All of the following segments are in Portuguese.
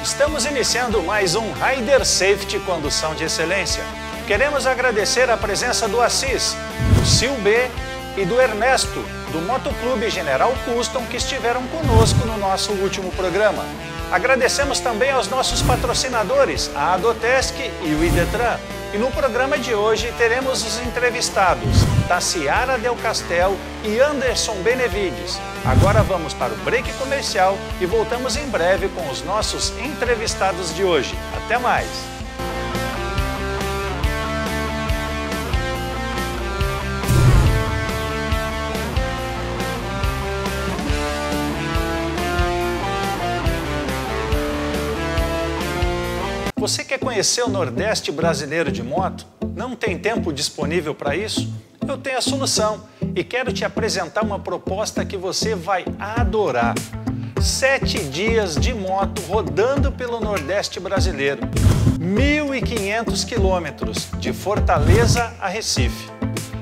Estamos iniciando mais um Rider Safety Condução de Excelência. Queremos agradecer a presença do Assis, do Sil B e do Ernesto, do Motoclube General Custom, que estiveram conosco no nosso último programa. Agradecemos também aos nossos patrocinadores, a Adotesc e o Idetran. E no programa de hoje teremos os entrevistados Tassiara Del Castel e Anderson Benevides. Agora vamos para o break comercial e voltamos em breve com os nossos entrevistados de hoje. Até mais! Você quer conhecer o Nordeste brasileiro de moto? Não tem tempo disponível para isso? Eu tenho a solução e quero te apresentar uma proposta que você vai adorar. 7 dias de moto rodando pelo Nordeste brasileiro. 1.500 quilômetros de Fortaleza a Recife.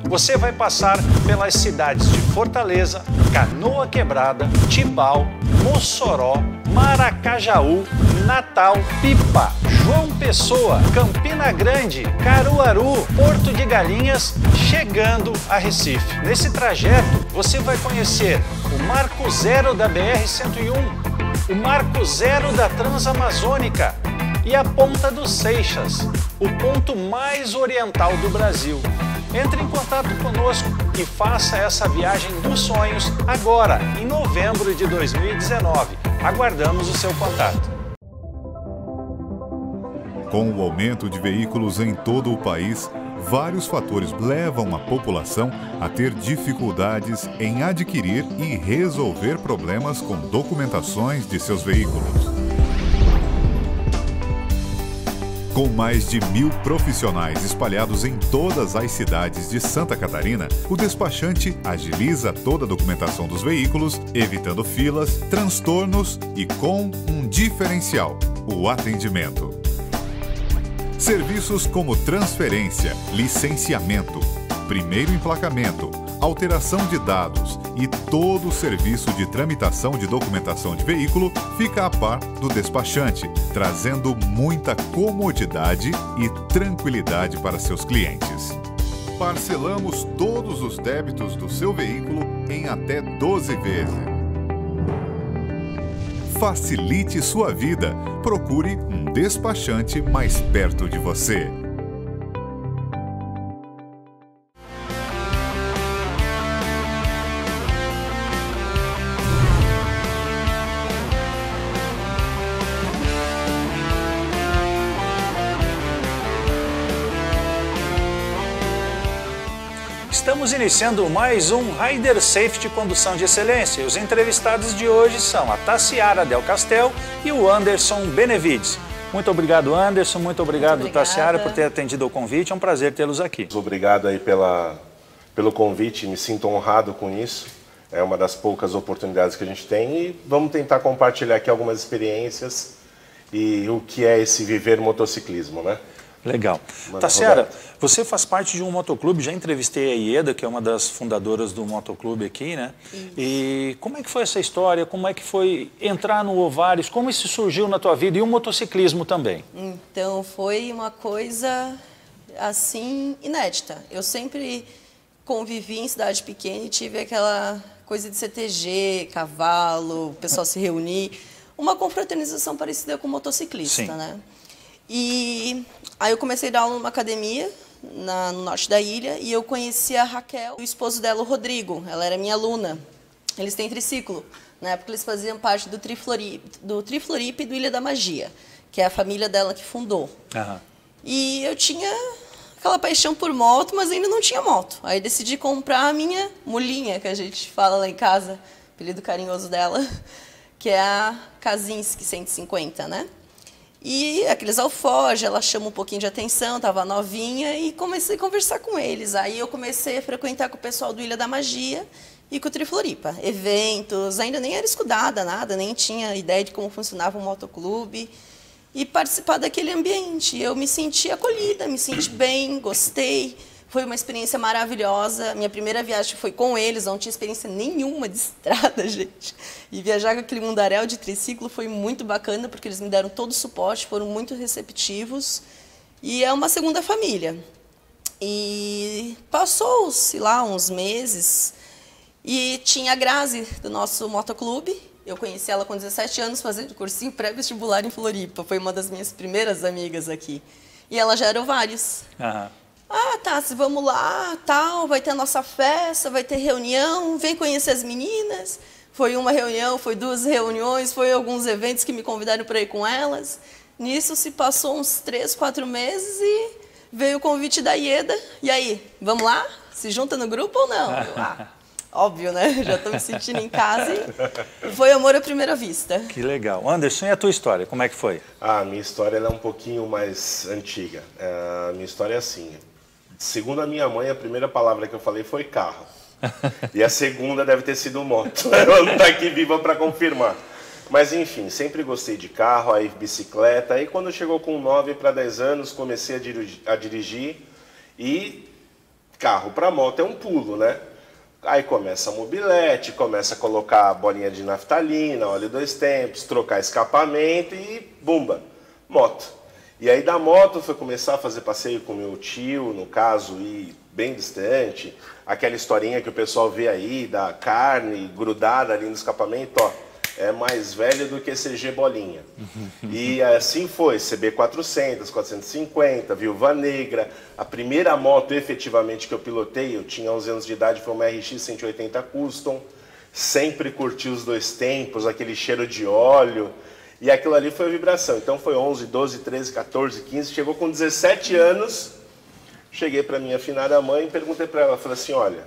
Você vai passar pelas cidades de Fortaleza, Canoa Quebrada, Tibau, Mossoró, Maracajaú, Natal, Pipa, João Pessoa, Campina Grande, Caruaru, Porto de Galinhas, chegando a Recife. Nesse trajeto, você vai conhecer o Marco Zero da BR-101, o Marco Zero da Transamazônica e a Ponta dos Seixas, o ponto mais oriental do Brasil. Entre em contato conosco e faça essa viagem dos sonhos agora, em novembro de 2019. Aguardamos o seu contato. Com o aumento de veículos em todo o país, vários fatores levam a população a ter dificuldades em adquirir e resolver problemas com documentações de seus veículos. Com mais de 1.000 profissionais espalhados em todas as cidades de Santa Catarina, o despachante agiliza toda a documentação dos veículos, evitando filas, transtornos e com um diferencial: o atendimento. Serviços como transferência, licenciamento, primeiro emplacamento, alteração de dados e todo o serviço de tramitação de documentação de veículo fica a par do despachante, trazendo muita comodidade e tranquilidade para seus clientes. Parcelamos todos os débitos do seu veículo em até 12 vezes. Facilite sua vida. Procure um despachante mais perto de você. Estamos iniciando mais um Rider Safety Condução de Excelência. Os entrevistados de hoje são a Tassiara Del Castel e o Anderson Benevides. Muito obrigado, Anderson. Muito obrigado, Tassiara, por ter atendido ao convite. É um prazer tê-los aqui. Obrigado aí pelo convite. Me sinto honrado com isso. É uma das poucas oportunidades que a gente tem e vamos tentar compartilhar aqui algumas experiências e o que é esse viver motociclismo, né? Legal. Tassiara, você faz parte de um motoclube, já entrevistei a Ieda, que é uma das fundadoras do motoclube aqui, né? Isso. E como é que foi essa história? Como é que foi entrar no Ovares? Como isso surgiu na tua vida? E o motociclismo também? Então, foi uma coisa, assim, inédita. Eu sempre convivi em cidade pequena e tive aquela coisa de CTG, cavalo, o pessoal se reunir. Uma confraternização parecida com motociclista, Sim. né? E aí eu comecei a dar aula numa academia no norte da ilha e eu conheci a Raquel, o esposo dela, o Rodrigo. Ela era minha aluna. Eles têm triciclo. Na época eles faziam parte do Trifloripe e do Ilha da Magia, que é a família dela que fundou. Uhum. E eu tinha aquela paixão por moto, mas ainda não tinha moto. Aí decidi comprar a minha mulinha, que a gente fala lá em casa, apelido carinhoso dela, que é a Kazinski 150, né? E aqueles alforjes, ela chama um pouquinho de atenção, estava novinha e comecei a conversar com eles. Aí eu comecei a frequentar com o pessoal do Ilha da Magia e com o Trifloripa. Eventos, ainda nem era estudada nada, nem tinha ideia de como funcionava um motoclube. E participar daquele ambiente. Eu me senti acolhida, me senti bem, gostei. Foi uma experiência maravilhosa. Minha primeira viagem foi com eles, não tinha experiência nenhuma de estrada, gente. E viajar com aquele mundaréu de triciclo foi muito bacana, porque eles me deram todo o suporte, foram muito receptivos. E é uma segunda família. E passou-se lá uns meses e tinha a Grazi, do nosso motoclube. Eu conheci ela com 17 anos, fazendo cursinho pré-vestibular em Floripa. Foi uma das minhas primeiras amigas aqui. E ela já era Ovários. Ah, tá, vamos lá, tal, vai ter a nossa festa, vai ter reunião, vem conhecer as meninas. Foi uma reunião, foi 2 reuniões, foi alguns eventos que me convidaram para ir com elas. Nisso se passou uns 3, 4 meses e veio o convite da Ieda. E aí, vamos lá? Se junta no grupo ou não? Óbvio, né? Já estou me sentindo em casa e foi amor à primeira vista. Que legal. Anderson, e a tua história? Como é que foi? A minha história ela é um pouquinho mais antiga. A minha história é assim. Segundo a minha mãe, a primeira palavra que eu falei foi carro. E a segunda deve ter sido moto. Ela não está aqui viva para confirmar. Mas enfim, sempre gostei de carro, aí bicicleta. Aí quando chegou com 9 para 10 anos, comecei a dirigir. E carro para moto é um pulo, né? Aí começa a mobilete, começa a colocar bolinha de naftalina, óleo 2 tempos, trocar escapamento e bumba, moto. E aí da moto foi começar a fazer passeio com meu tio, no caso, e bem distante. Aquela historinha que o pessoal vê aí, da carne grudada ali no escapamento, ó, é mais velho do que CG Bolinha. E assim foi, CB 400, 450, Viúva Negra. A primeira moto efetivamente que eu pilotei, eu tinha 11 anos de idade, foi uma RX 180 Custom. Sempre curti os 2 tempos, aquele cheiro de óleo. E aquilo ali foi a vibração. Então foi 11, 12, 13, 14, 15. Chegou com 17 anos, cheguei para minha afinada mãe e perguntei para ela, falei assim, olha,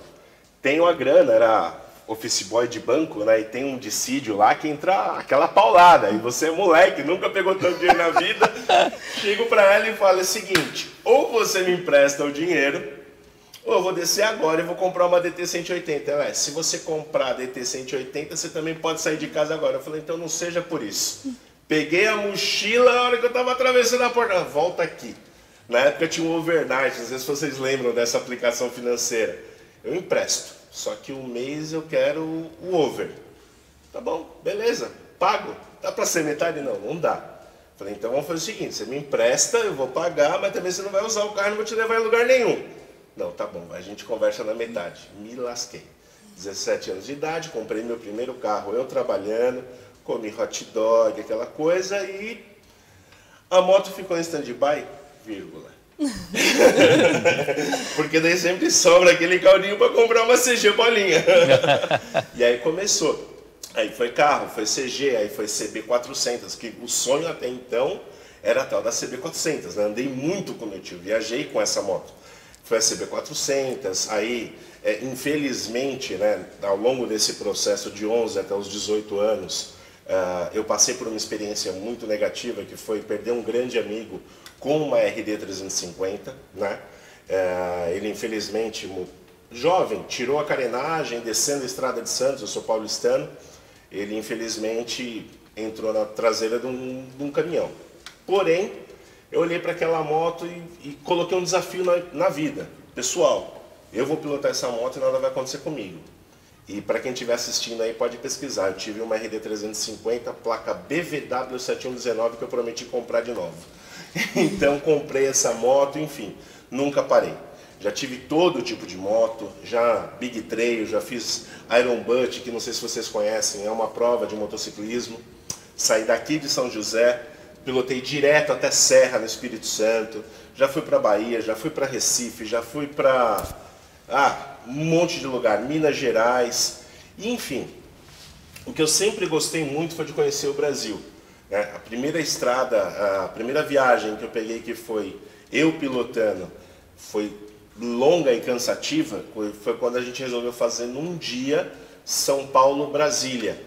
tenho a grana, era office boy de banco, né? E tem um dissídio lá que entra aquela paulada. E você é moleque, nunca pegou tanto dinheiro na vida. Chego para ela e falo o seguinte, ou você me empresta o dinheiro, ou eu vou descer agora e vou comprar uma DT 180. Ela, se você comprar a DT 180, você também pode sair de casa agora. Eu falei, então não seja por isso. Peguei a mochila na hora que eu estava atravessando a porta. Volta aqui. Na época tinha um overnight, não sei se vocês lembram dessa aplicação financeira. Eu empresto, só que um mês eu quero o over. Tá bom, beleza, pago. Dá para ser metade? Não, não dá. Falei, então vamos fazer o seguinte, você me empresta, eu vou pagar, mas também você não vai usar o carro, não vou te levar em lugar nenhum. Não, tá bom, a gente conversa na metade. Me lasquei. 17 anos de idade, comprei meu primeiro carro, eu trabalhando, comi hot dog, aquela coisa, e a moto ficou em stand-by, vírgula. Porque daí sempre sobra aquele caldinho para comprar uma CG Bolinha. E aí começou. Aí foi carro, foi CG, aí foi CB 400, que o sonho até então era a tal da CB 400, né? Andei muito com meu tio, viajei com essa moto. Foi a CB 400, aí infelizmente, né, ao longo desse processo de 11 até os 18 anos, eu passei por uma experiência muito negativa, que foi perder um grande amigo com uma RD 350, né? Ele infelizmente, jovem, tirou a carenagem, descendo a estrada de Santos, eu sou paulistano, ele infelizmente entrou na traseira de um caminhão. Porém, eu olhei para aquela moto e coloquei um desafio na vida, pessoal, eu vou pilotar essa moto e nada vai acontecer comigo. E para quem estiver assistindo aí pode pesquisar, eu tive uma RD 350, placa BVW7119 que eu prometi comprar de novo. Então comprei essa moto, enfim, nunca parei. Já tive todo tipo de moto, já Big Trail, já fiz Iron Butt, que não sei se vocês conhecem, é uma prova de motociclismo. Saí daqui de São José, pilotei direto até Serra, no Espírito Santo. Já fui para Bahia, já fui para Recife, já fui para um monte de lugar, Minas Gerais. E, enfim, o que eu sempre gostei muito foi de conhecer o Brasil. A primeira estrada, a primeira viagem que eu peguei, que foi eu pilotando, foi longa e cansativa, foi quando a gente resolveu fazer num dia São Paulo-Brasília.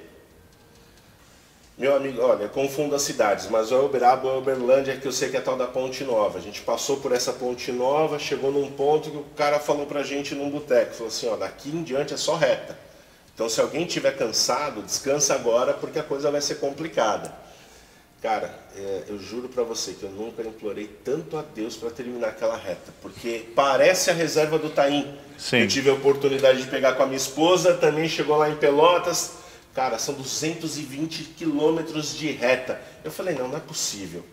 Meu amigo, olha, eu confundo as cidades, mas o Uberaba ou Uberlândia, que eu sei que é a tal da Ponte Nova. A gente passou por essa Ponte Nova, chegou num ponto que o cara falou pra gente num boteco, falou assim, ó, daqui em diante é só reta. Então se alguém estiver cansado, descansa agora, porque a coisa vai ser complicada. Cara, eu juro pra você que eu nunca implorei tanto a Deus para terminar aquela reta, porque parece a reserva do Taim. Sim. Eu tive a oportunidade de pegar com a minha esposa, também chegou lá em Pelotas. Cara, são 220 quilômetros de reta. Eu falei, não é possível.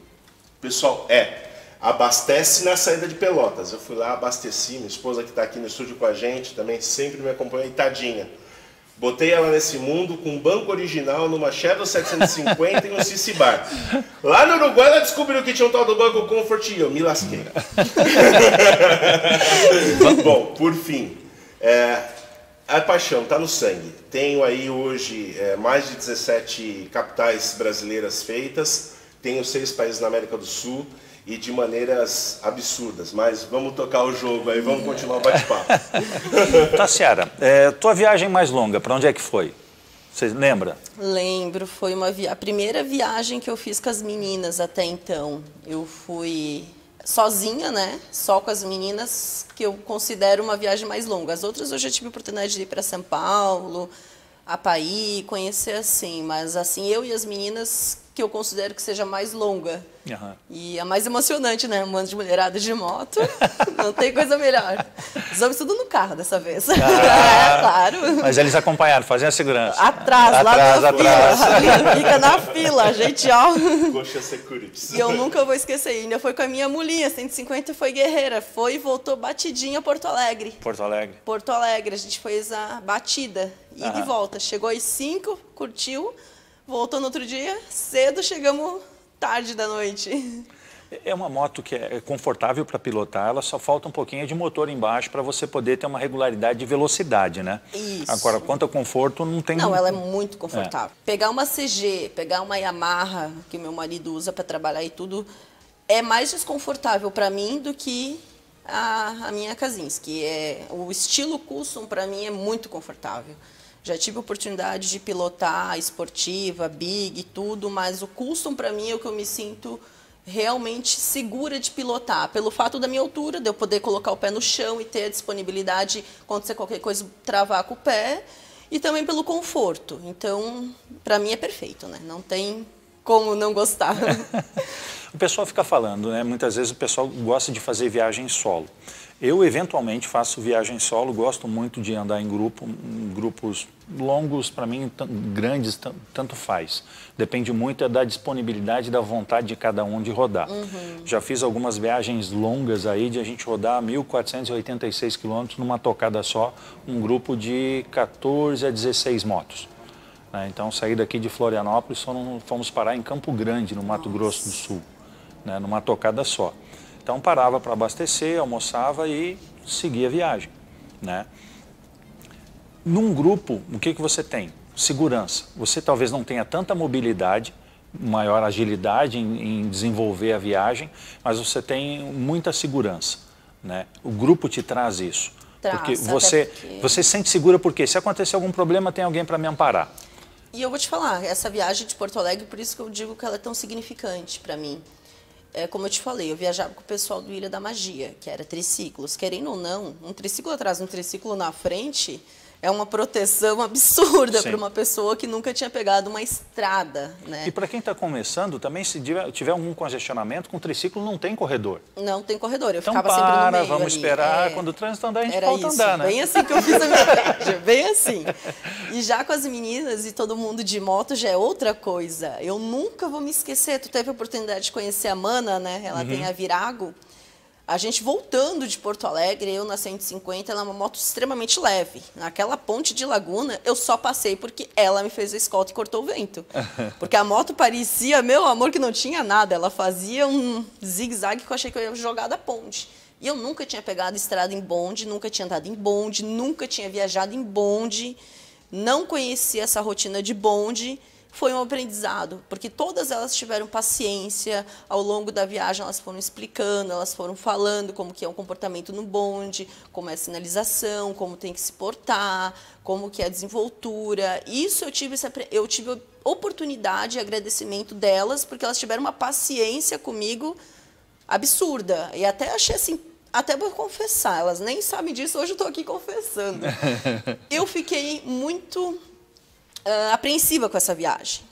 Pessoal, abastece na saída de Pelotas. Eu fui lá, abasteci, minha esposa que está aqui no estúdio com a gente, também sempre me acompanhou, e tadinha. Botei ela nesse mundo com um banco original, numa Shadow 750 e um CC Bar. Lá no Uruguai ela descobriu que tinha um tal do banco Comfort e eu me lasquei. Bom, por fim, a paixão está no sangue. Tenho aí hoje mais de 17 capitais brasileiras feitas, tenho 6 países na América do Sul, e de maneiras absurdas, mas vamos tocar o jogo aí, vamos continuar o bate-papo. Tassiara, tua viagem mais longa, para onde é que foi? Você lembra? Lembro, foi a primeira viagem que eu fiz com as meninas até então. Eu fui sozinha, né? Só com as meninas, que eu considero uma viagem mais longa. As outras eu já tive a oportunidade de ir para São Paulo, Apaí, conhecer assim, mas assim, eu e as meninas que eu considero que seja mais longa. Uhum. E a mais emocionante, né? Um ano de mulherada de moto, não tem coisa melhor. Os homens tudo no carro dessa vez. Claro. Mas eles acompanharam, faziam a segurança. Atrás, lá na fila. Fica na fila, gente, ó. Coxa Securities. E eu nunca vou esquecer, ainda foi com a minha mulinha, 150 foi guerreira, foi e voltou batidinha Porto Alegre. Porto Alegre. Porto Alegre, a gente fez a batida, ida e volta. Chegou às 5, curtiu, voltou no outro dia, cedo, chegamos tarde da noite. É uma moto que é confortável para pilotar, ela só falta um pouquinho de motor embaixo para você poder ter uma regularidade de velocidade, né? Isso. Agora, quanto ao conforto, não tem... Não, ela é muito confortável. Pegar uma CG, pegar uma Yamaha, que meu marido usa para trabalhar e tudo, é mais desconfortável para mim do que a minha Kazinski. O estilo custom, para mim, é muito confortável. Já tive a oportunidade de pilotar esportiva, big, tudo, mas o custom, para mim, é o que eu me sinto realmente segura de pilotar, pelo fato da minha altura, de eu poder colocar o pé no chão e ter a disponibilidade, acontecer qualquer coisa, travar com o pé, e também pelo conforto. Então, para mim é perfeito, né? Não tem como não gostar. O pessoal fica falando, né? Muitas vezes o pessoal gosta de fazer viagem solo. Eu, eventualmente, faço viagem solo, gosto muito de andar em grupos longos, para mim, grandes, tanto faz. Depende muito da disponibilidade e da vontade de cada um de rodar. Já fiz algumas viagens longas aí, de a gente rodar 1.486 quilômetros numa tocada só, um grupo de 14 a 16 motos. Então, saí daqui de Florianópolis, fomos parar em Campo Grande, no Mato Grosso do Sul, né, numa tocada só. Então, parava para abastecer, almoçava e seguia a viagem, né? Num grupo, o que você tem? Segurança. Você talvez não tenha tanta mobilidade, maior agilidade em desenvolver a viagem, mas você tem muita segurança, né? O grupo te traz isso. Porque você se sente segura porque se acontecer algum problema, tem alguém para me amparar. E eu vou te falar, essa viagem de Porto Alegre, por isso que eu digo que ela é tão significante para mim. Como eu te falei, eu viajava com o pessoal do Ilha da Magia, que era triciclos. Querendo ou não, um triciclo atrás, um triciclo na frente, é uma proteção absurda para uma pessoa que nunca tinha pegado uma estrada, né? E para quem está começando, também se tiver algum congestionamento, com triciclo não tem corredor. Não tem corredor, eu então ficava sempre no meio vamos ali. esperar, quando o trânsito andar, a gente volta a andar, né? Bem assim que eu fiz a minha viagem, bem assim. E já com as meninas e todo mundo de moto já é outra coisa. Eu nunca vou me esquecer, tu teve a oportunidade de conhecer a Mana, né? Ela tem a Virago. A gente voltando de Porto Alegre, eu na 150, ela é uma moto extremamente leve. Naquela ponte de Laguna, eu só passei porque ela me fez a escolta e cortou o vento. Porque a moto parecia, meu amor, que não tinha nada. Ela fazia um zigue-zague que eu achei que eu ia jogar da ponte. E eu nunca tinha pegado estrada em bonde, nunca tinha andado em bonde, nunca tinha viajado em bonde, não conhecia essa rotina de bonde. Foi um aprendizado, porque todas elas tiveram paciência, ao longo da viagem elas foram explicando, elas foram falando como que é o comportamento no bonde, como é a sinalização, como tem que se portar, como que é a desenvoltura. Isso eu tive oportunidade e agradecimento delas, porque elas tiveram uma paciência comigo absurda. E até achei assim, até vou confessar, elas nem sabem disso, hoje eu estou aqui confessando. Eu fiquei muito... apreensiva com essa viagem.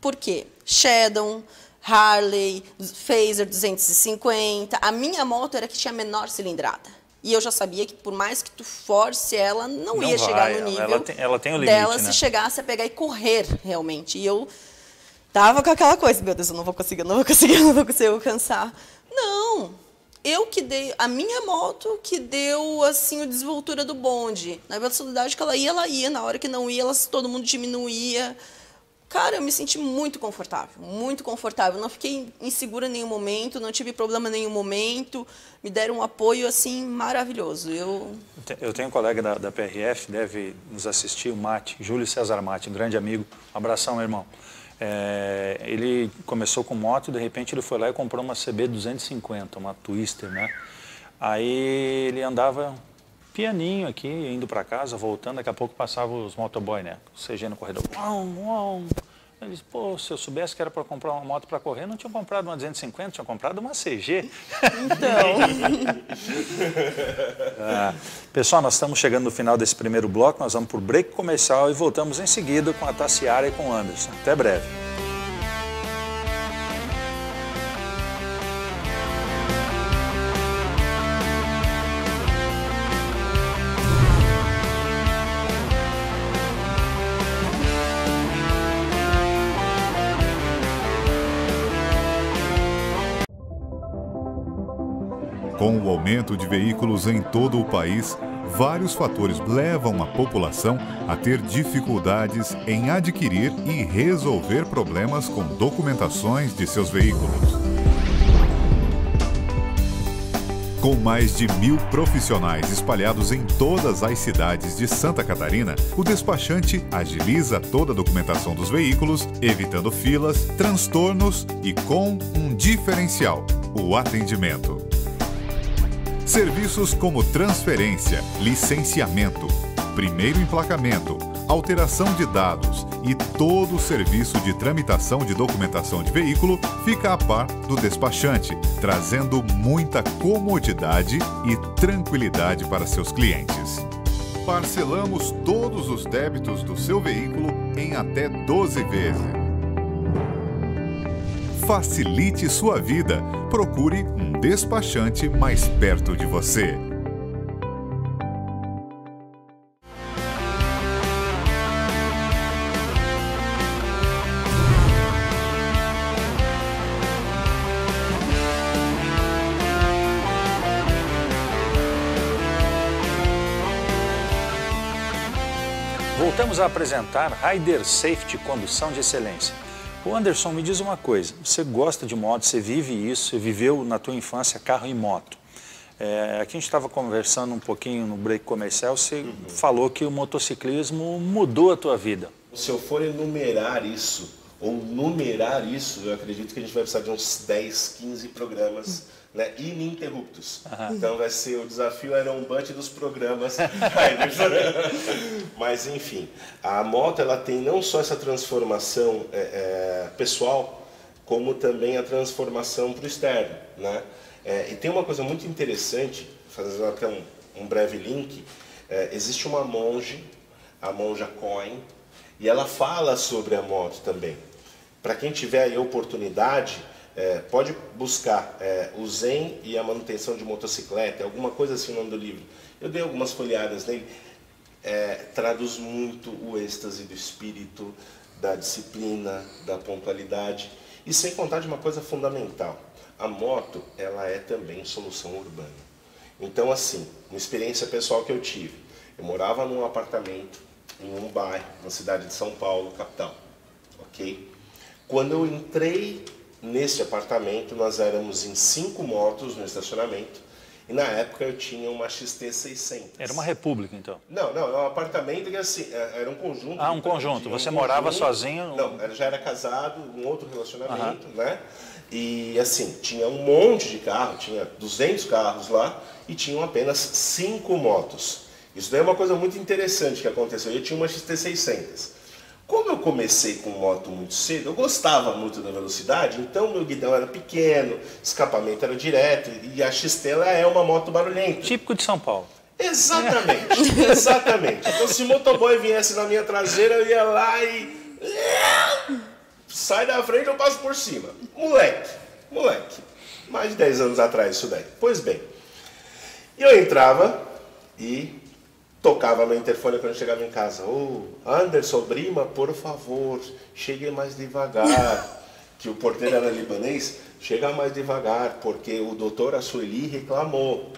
Por quê? Shadow, Harley, Phaser 250. A minha moto era que tinha menor cilindrada. E eu já sabia que por mais que tu force ela, não ia chegar no nível ela tem o limite, dela, né? se chegasse a pegar e correr realmente. E eu tava com aquela coisa, meu Deus, eu não vou conseguir alcançar. Não, eu que dei, a minha moto que deu assim a desenvoltura do bonde. Na velocidade que ela ia. Na hora que não ia, todo mundo diminuía. Cara, eu me senti muito confortável, muito confortável. Não fiquei insegura em nenhum momento, não tive problema em nenhum momento. Me deram um apoio, assim, maravilhoso. Eu tenho um colega da PRF, deve nos assistir, o Mate, Júlio César Mate, um grande amigo. Um abração, meu irmão. Ele começou com moto e, de repente, ele foi lá e comprou uma CB 250, uma Twister, né? Aí ele andava pianinho aqui, indo para casa, voltando, daqui a pouco passava os motoboy, né? O CG no corredor. Ele disse, pô, se eu soubesse que era para comprar uma moto para correr, não tinha comprado uma 250, tinha comprado uma CG. Então... Pessoal, nós estamos chegando no final desse primeiro bloco, nós vamos por break comercial e voltamos em seguida com a Tassiara e com o Anderson. Até breve. Com o aumento de veículos em todo o país, vários fatores levam a população a ter dificuldades em adquirir e resolver problemas com documentações de seus veículos. Com mais de 1.000 profissionais espalhados em todas as cidades de Santa Catarina, o despachante agiliza toda a documentação dos veículos, evitando filas, transtornos e com um diferencial: o atendimento. Serviços como transferência, licenciamento, primeiro emplacamento, alteração de dados e todo o serviço de tramitação de documentação de veículo fica a par do despachante, trazendo muita comodidade e tranquilidade para seus clientes. Parcelamos todos os débitos do seu veículo em até 12 vezes. Facilite sua vida. Procure um despachante mais perto de você. Voltamos a apresentar Rider Safety Condução de Excelência. O Anderson, me diz uma coisa, você gosta de moto, você vive isso, você viveu na tua infância carro e moto. Aqui a gente estava conversando um pouquinho no break comercial, você falou que o motociclismo mudou a tua vida. Se eu for enumerar isso, ou numerar isso, eu acredito que a gente vai precisar de uns 10, 15 programas, né, ininterruptos. Então vai ser o desafio Iron Butt dos programas. Mas enfim, a moto ela tem não só essa transformação pessoal, como também a transformação para o externo, né? E tem uma coisa muito interessante, fazendo até um breve link, existe uma monge, a monja Coin, e ela fala sobre a moto também. Para quem tiver aí a oportunidade, pode buscar o Zen e a manutenção de motocicleta, alguma coisa assim no nome do livro. Eu dei algumas folheadas nele. Traduz muito o êxtase do espírito, da disciplina, da pontualidade. E sem contar de uma coisa fundamental. A moto, ela é também solução urbana. Então, assim, uma experiência pessoal que eu tive. Eu morava num apartamento, em um bairro, na cidade de São Paulo, capital. Ok? Quando eu entrei nesse apartamento, nós éramos em 5 motos no estacionamento. E na época eu tinha uma XT600. Era uma república, então? Não, é um apartamento que assim, era um conjunto. Um conjunto. Você morava sozinho? Não, já era casado, um outro relacionamento, né? E assim, tinha um monte de carro, tinha 200 carros lá e tinham apenas 5 motos. Isso daí é uma coisa muito interessante que aconteceu. Eu tinha uma XT600. Como eu comecei com moto muito cedo, eu gostava muito da velocidade, então meu guidão era pequeno, escapamento era direto, e a XT ela é uma moto barulhenta. Típico de São Paulo. Exatamente, exatamente. Então se o motoboy viesse na minha traseira, eu ia lá e... sai da frente, eu passo por cima. Moleque. Mais de 10 anos atrás isso daí. Pois bem, eu entrava e tocava no interfone quando eu chegava em casa. Ô, Anderson, Brima, por favor, chegue mais devagar. Que o porteiro era libanês, chega mais devagar, porque o doutor Assueli reclamou.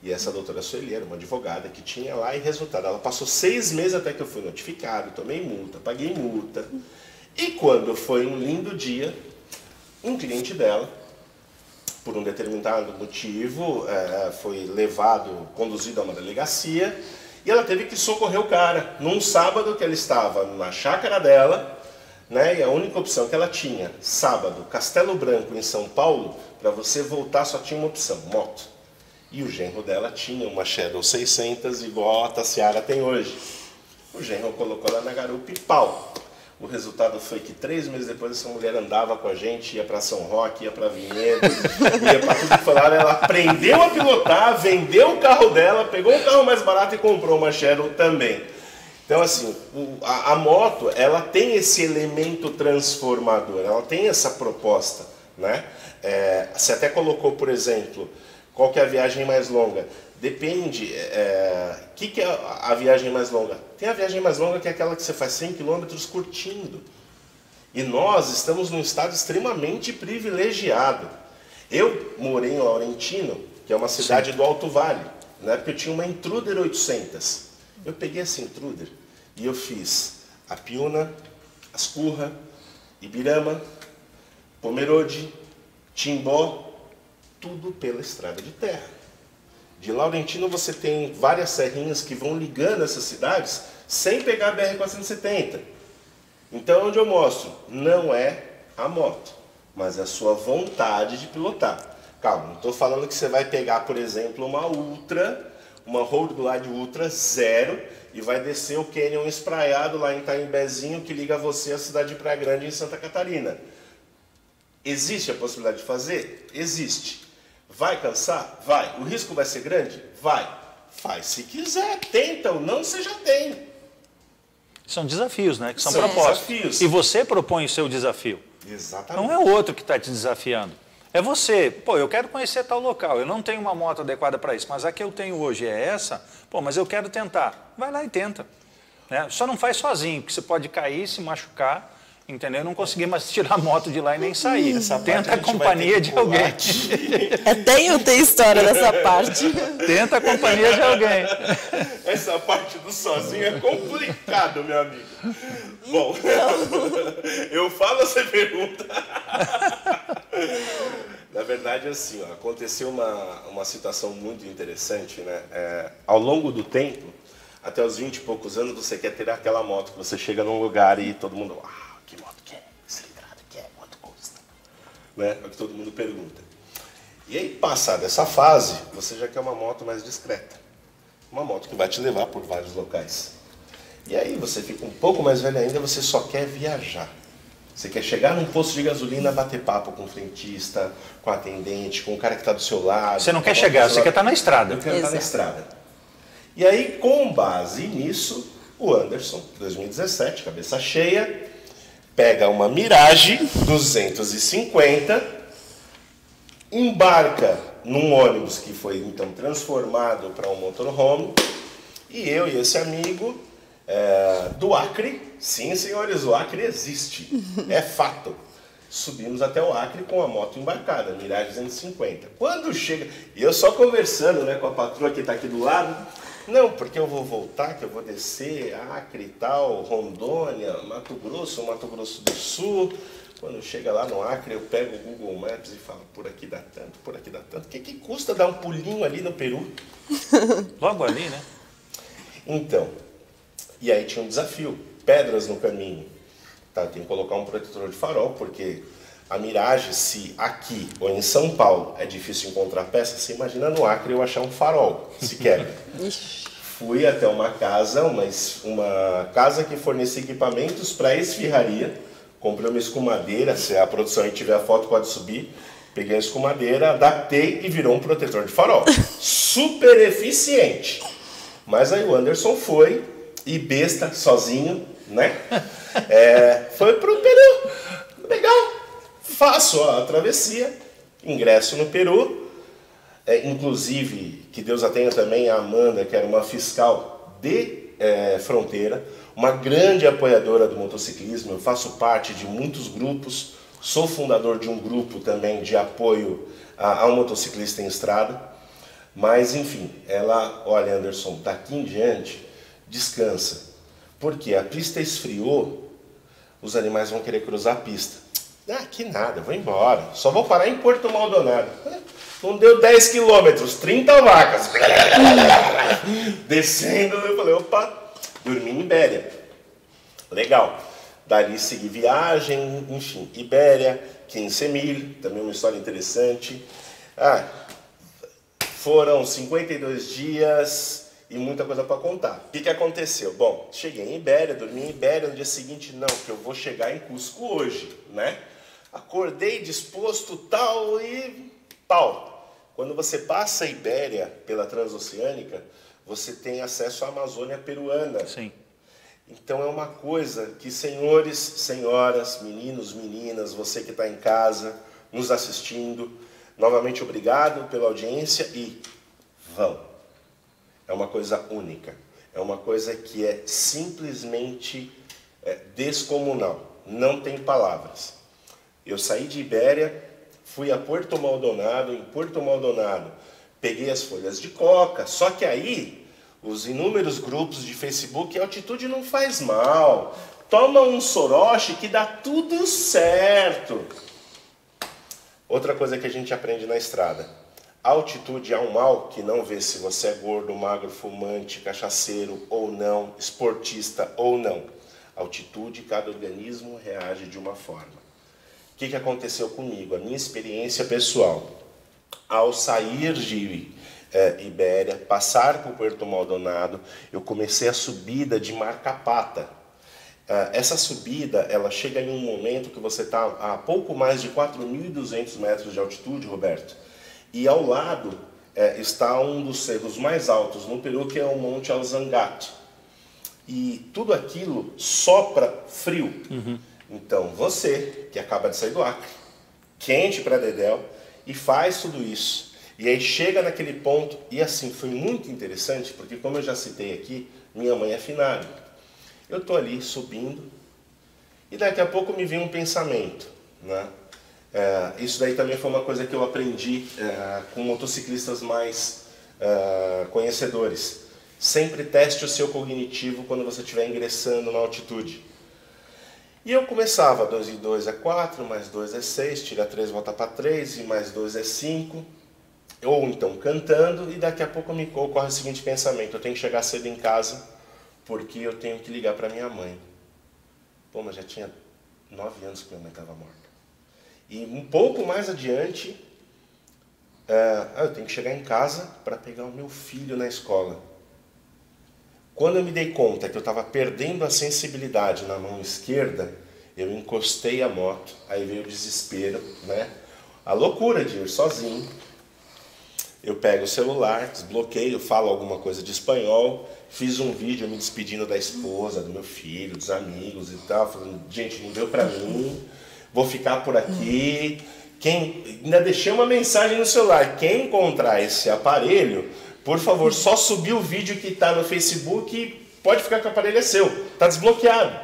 E essa doutora Assueli era uma advogada que tinha lá, e resultado, ela passou 6 meses até que eu fui notificado, tomei multa, paguei multa. E quando foi um lindo dia, um cliente dela, por um determinado motivo, foi conduzido a uma delegacia, e ela teve que socorrer o cara, num sábado que ela estava na chácara dela, né? E a única opção que ela tinha, sábado, Castelo Branco, em São Paulo, para você voltar só tinha uma opção, moto. E o genro dela tinha uma Shadow 600, igual a Tassiara tem hoje. O genro colocou ela na garupa e pau. O resultado foi que 3 meses depois essa mulher andava com a gente, ia para São Roque, ia para Vinhedo, ia para tudo que falar. Ela aprendeu a pilotar, vendeu o carro dela, pegou um carro mais barato e comprou uma Shadow também. Então, assim, a moto, ela tem esse elemento transformador, ela tem essa proposta, né? Você até colocou, por exemplo, qual que é a viagem mais longa? Depende, que é a viagem mais longa? Tem a viagem mais longa que é aquela que você faz 100 km curtindo. E nós estamos num estado extremamente privilegiado. Eu morei em Laurentino, que é uma cidade do Alto Vale, né? Porque eu tinha uma Intruder 800. Eu peguei essa Intruder e eu fiz a Piúna, Ascurra, Ibirama, Pomerode, Timbó, tudo pela estrada de terra. De Laurentino você tem várias serrinhas que vão ligando essas cidades sem pegar a BR-470. Então, onde eu mostro, não é a moto, mas é a sua vontade de pilotar. Calma, não estou falando que você vai pegar, por exemplo, uma Ultra, uma Road Glide Ultra 0 e vai descer o Canyon espraiado lá em Itaimbezinho que liga você à cidade de Praia Grande em Santa Catarina. Existe a possibilidade de fazer? Existe. Vai cansar? Vai. O risco vai ser grande? Vai. Faz se quiser. Tenta ou não, você já tem. São desafios, né? Que são São propostos. desafios. E você propõe o seu desafio. Exatamente. Não é o outro que está te desafiando. É você. Pô, eu quero conhecer tal local. Eu não tenho uma moto adequada para isso, mas a que eu tenho hoje é essa. Pô, mas eu quero tentar. Vai lá e tenta. Né? Só não faz sozinho, porque você pode cair, se machucar, entendeu? Não conseguir mais tirar a moto de lá e nem sair. Tenta a companhia de alguém. Tem história dessa parte. Tenta a companhia de alguém. Essa parte do sozinho é complicado, meu amigo. Bom, eu falo, você pergunta. Na verdade, assim, ó, aconteceu uma situação muito interessante, né? Ao longo do tempo, até os 20 e poucos anos, você quer ter aquela moto que você chega num lugar e todo mundo... que moto que é? Que cilindrada que é? Quanto custa? Né? É o que todo mundo pergunta. E aí, passada essa fase, você já quer uma moto mais discreta. Uma moto que vai te levar por vários locais. E aí, você fica um pouco mais velho ainda, você só quer viajar. Você quer chegar num posto de gasolina, bater papo com o frentista, com o atendente, com o cara que está do seu lado. Você não quer chegar, você quer estar na estrada. Eu quero estar na estrada. E aí, com base nisso, o Anderson, 2017, cabeça cheia, pega uma Mirage 250, embarca num ônibus que foi então transformado para um motorhome, e eu e esse amigo do Acre, sim senhores, o Acre existe, é fato. Subimos até o Acre com a moto embarcada, Mirage 250. Quando chega, e eu só conversando, né, com a patroa que está aqui do lado, não, porque eu vou voltar, que eu vou descer, Acre e tal, Rondônia, Mato Grosso do Sul. Quando chega lá no Acre, eu pego o Google Maps e falo, por aqui dá tanto, por aqui dá tanto. O que custa dar um pulinho ali no Peru? Logo ali, né? Então, e aí tinha um desafio, pedras no caminho. Tá, tem que colocar um protetor de farol, porque a Mirage, se aqui ou em São Paulo é difícil encontrar peça, você imagina no Acre eu achar um farol, se quebra. Fui até uma casa, uma casa que fornecia equipamentos para esfirraria, comprei uma escumadeira, se a produção aí tiver a foto pode subir, peguei a escumadeira, adaptei e virou um protetor de farol. Super eficiente. Mas aí o Anderson foi, e besta, sozinho, né? Foi pro Peru. Legal, faço a travessia, ingresso no Peru, inclusive, que Deus a tenha também, a Amanda, que era uma fiscal de fronteira, uma grande apoiadora do motociclismo. Eu faço parte de muitos grupos, sou fundador de um grupo também de apoio ao motociclista em estrada. Mas, enfim, ela, olha, Anderson, daqui em diante, descansa. Porque a pista esfriou, os animais vão querer cruzar a pista. Ah, que nada, vou embora. Só vou parar em Porto Maldonado. Não deu 10 quilômetros, 30 vacas. Descendo, eu falei, opa, dormi em Ibéria. Legal. Dali segui viagem, enfim, Ibéria, 15 mil, também uma história interessante. Foram 52 dias e muita coisa para contar. O que aconteceu? Bom, cheguei em Ibéria, dormi em Ibéria, no dia seguinte, não, que eu vou chegar em Cusco hoje, né? Acordei disposto, tal, e pau. Quando você passa a Ibéria pela Transoceânica, você tem acesso à Amazônia peruana. Sim. Então é uma coisa que, senhores, senhoras, meninos, meninas, você que está em casa, nos assistindo, novamente obrigado pela audiência e vão. É uma coisa única, é uma coisa que é simplesmente descomunal, não tem palavras. Eu saí de Ibéria, fui a Porto Maldonado, em Porto Maldonado peguei as folhas de coca, só que aí os inúmeros grupos de Facebook, a altitude não faz mal, toma um soroche que dá tudo certo. Outra coisa que a gente aprende na estrada, a altitude é um mal que não vê se você é gordo, magro, fumante, cachaceiro ou não, esportista ou não. A altitude, cada organismo reage de uma forma. O que aconteceu comigo? A minha experiência pessoal. Ao sair de Ibéria, passar por Puerto Maldonado, eu comecei a subida de Marcapata. Essa subida, ela chega em um momento que você está a pouco mais de 4.200 metros de altitude, Roberto, e ao lado está um dos cerros mais altos no Peru, que é o Monte Alzangate. E tudo aquilo sopra frio. Uhum. Então, você, que acaba de sair do Acre, quente para dedéu, e faz tudo isso, e aí chega naquele ponto, e assim, foi muito interessante, porque como eu já citei aqui, minha mãe é finada. Eu estou ali subindo, e daqui a pouco me vem um pensamento, né? Isso daí também foi uma coisa que eu aprendi com motociclistas mais conhecedores. Sempre teste o seu cognitivo quando você estiver ingressando na altitude. E eu começava, 2 e 2 é 4, mais 2 é 6, tira 3, volta para 3, e mais 2 é 5. Ou então cantando, e daqui a pouco me ocorre o seguinte pensamento, eu tenho que chegar cedo em casa, porque eu tenho que ligar para minha mãe. Pô, mas já tinha 9 anos que minha mãe estava morta. E um pouco mais adiante, eu tenho que chegar em casa para pegar o meu filho na escola. Quando eu me dei conta que eu estava perdendo a sensibilidade na mão esquerda, eu encostei a moto, aí veio o desespero, né? A loucura de ir sozinho. Eu pego o celular, desbloqueio, falo alguma coisa de espanhol, fiz um vídeo me despedindo da esposa, do meu filho, dos amigos e tal, falando, gente, não deu pra mim, vou ficar por aqui. Ainda deixei uma mensagem no celular, quem encontrar esse aparelho, por favor, só subir o vídeo que está no Facebook e pode ficar que o aparelho é seu, está desbloqueado.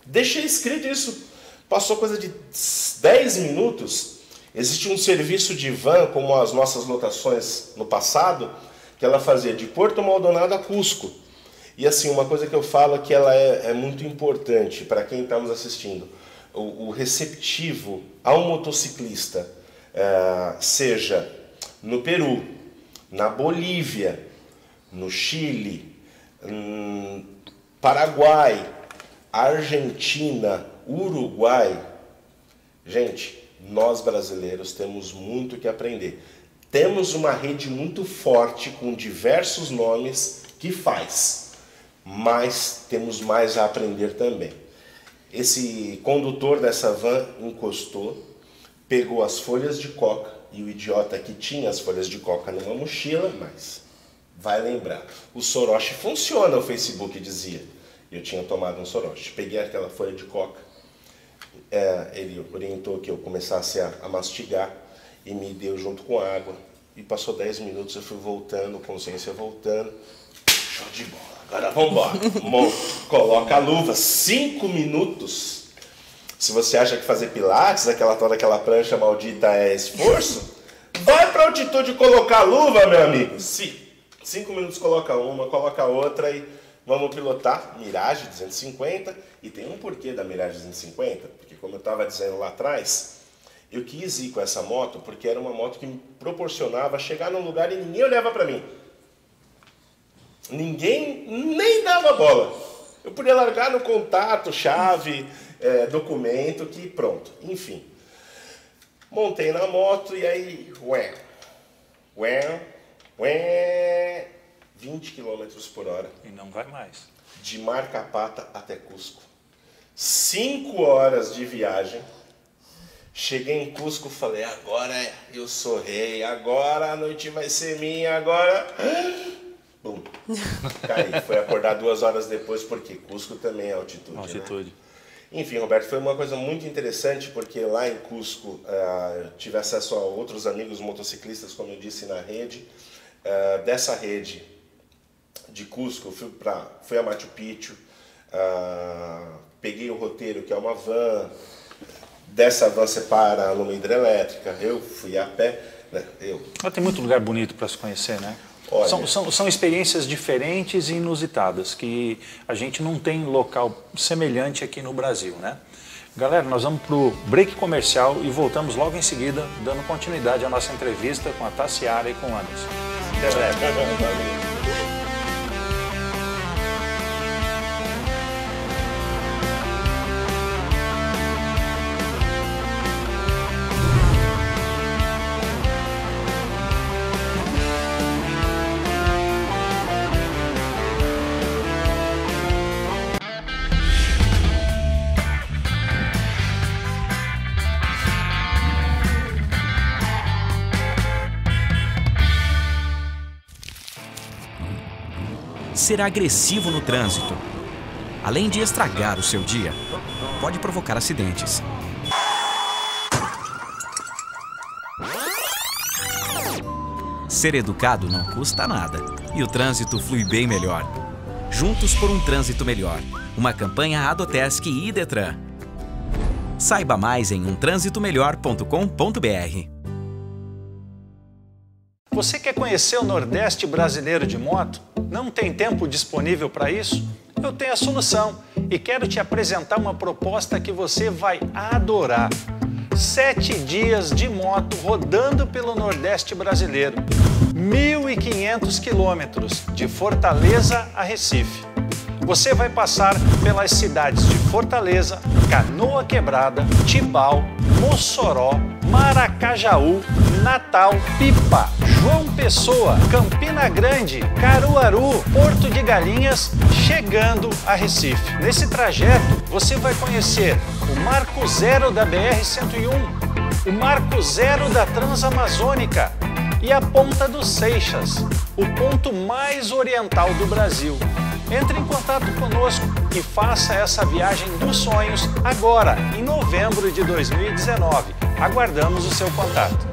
Deixei escrito isso, passou coisa de 10 minutos, existe um serviço de van, como as nossas lotações no passado, que ela fazia de Porto Maldonado a Cusco. E assim, uma coisa que eu falo que ela é muito importante para quem está nos assistindo, o receptivo ao motociclista, seja no Peru, na Bolívia, no Chile, Paraguai, Argentina, Uruguai. Gente, nós brasileiros temos muito que aprender. Temos uma rede muito forte com diversos nomes que faz, mas temos mais a aprender também. Esse condutor dessa van encostou, pegou as folhas de coca, e o idiota que tinha as folhas de coca numa mochila, mas vai lembrar. O soroche funciona, o Facebook dizia. Eu tinha tomado um soroche. Peguei aquela folha de coca, Ele orientou que eu começasse a mastigar e me deu junto com água. E passou 10 minutos, eu fui voltando, consciência voltando. Show de bola, agora vamos embora. Coloca a luva, 5 minutos. Se você acha que fazer pilates, toda aquela prancha maldita é esforço, vai para a altitude colocar a luva, meu amigo. Sim, 5 minutos coloca uma, coloca outra e vamos pilotar Mirage 250. E tem um porquê da Mirage 250, porque como eu estava dizendo lá atrás, eu quis ir com essa moto porque era uma moto que me proporcionava chegar num lugar e ninguém olhava para mim. Ninguém nem dava bola. Eu podia largar no contato, chave, documento, que pronto. Enfim. Montei na moto e aí, 20 km por hora. E não vai mais. De Marcapata até Cusco. 5 horas de viagem. Cheguei em Cusco, falei, agora eu sou rei, agora a noite vai ser minha, agora... Bum, caí. Foi acordar 2 horas depois, porque Cusco também é altitude. Altitude. Né? Enfim, Roberto, foi uma coisa muito interessante, porque lá em Cusco eu tive acesso a outros amigos motociclistas, como eu disse, na rede. Dessa rede de Cusco, fui a Machu Picchu, peguei o roteiro, que é uma van. Dessa van você para numa hidrelétrica, eu fui a pé. Né? Tem muito lugar bonito para se conhecer, né? Olha, são experiências diferentes e inusitadas, que a gente não tem local semelhante aqui no Brasil, né? Galera, nós vamos para o break comercial e voltamos logo em seguida, dando continuidade à nossa entrevista com a Tassiara e com o Anderson. Até breve. Ser agressivo no trânsito, além de estragar o seu dia, pode provocar acidentes. Ser educado não custa nada e o trânsito flui bem melhor. Juntos por um trânsito melhor. Uma campanha Adotesc e Idetran. Saiba mais em umtransitomelhor.com.br. Você quer conhecer o Nordeste brasileiro de moto? Não tem tempo disponível para isso? Eu tenho a solução e quero te apresentar uma proposta que você vai adorar. 7 dias de moto rodando pelo Nordeste brasileiro. 1.500 quilômetros de Fortaleza a Recife. Você vai passar pelas cidades de Fortaleza, Canoa Quebrada, Tibau, Mossoró, Maracajaú, Natal, Pipa, João Pessoa, Campina Grande, Caruaru, Porto de Galinhas, chegando a Recife. Nesse trajeto, você vai conhecer o Marco Zero da BR-101, o Marco Zero da Transamazônica e a Ponta dos Seixas, o ponto mais oriental do Brasil. Entre em contato conosco e faça essa viagem dos sonhos agora, em novembro de 2019. Aguardamos o seu contato.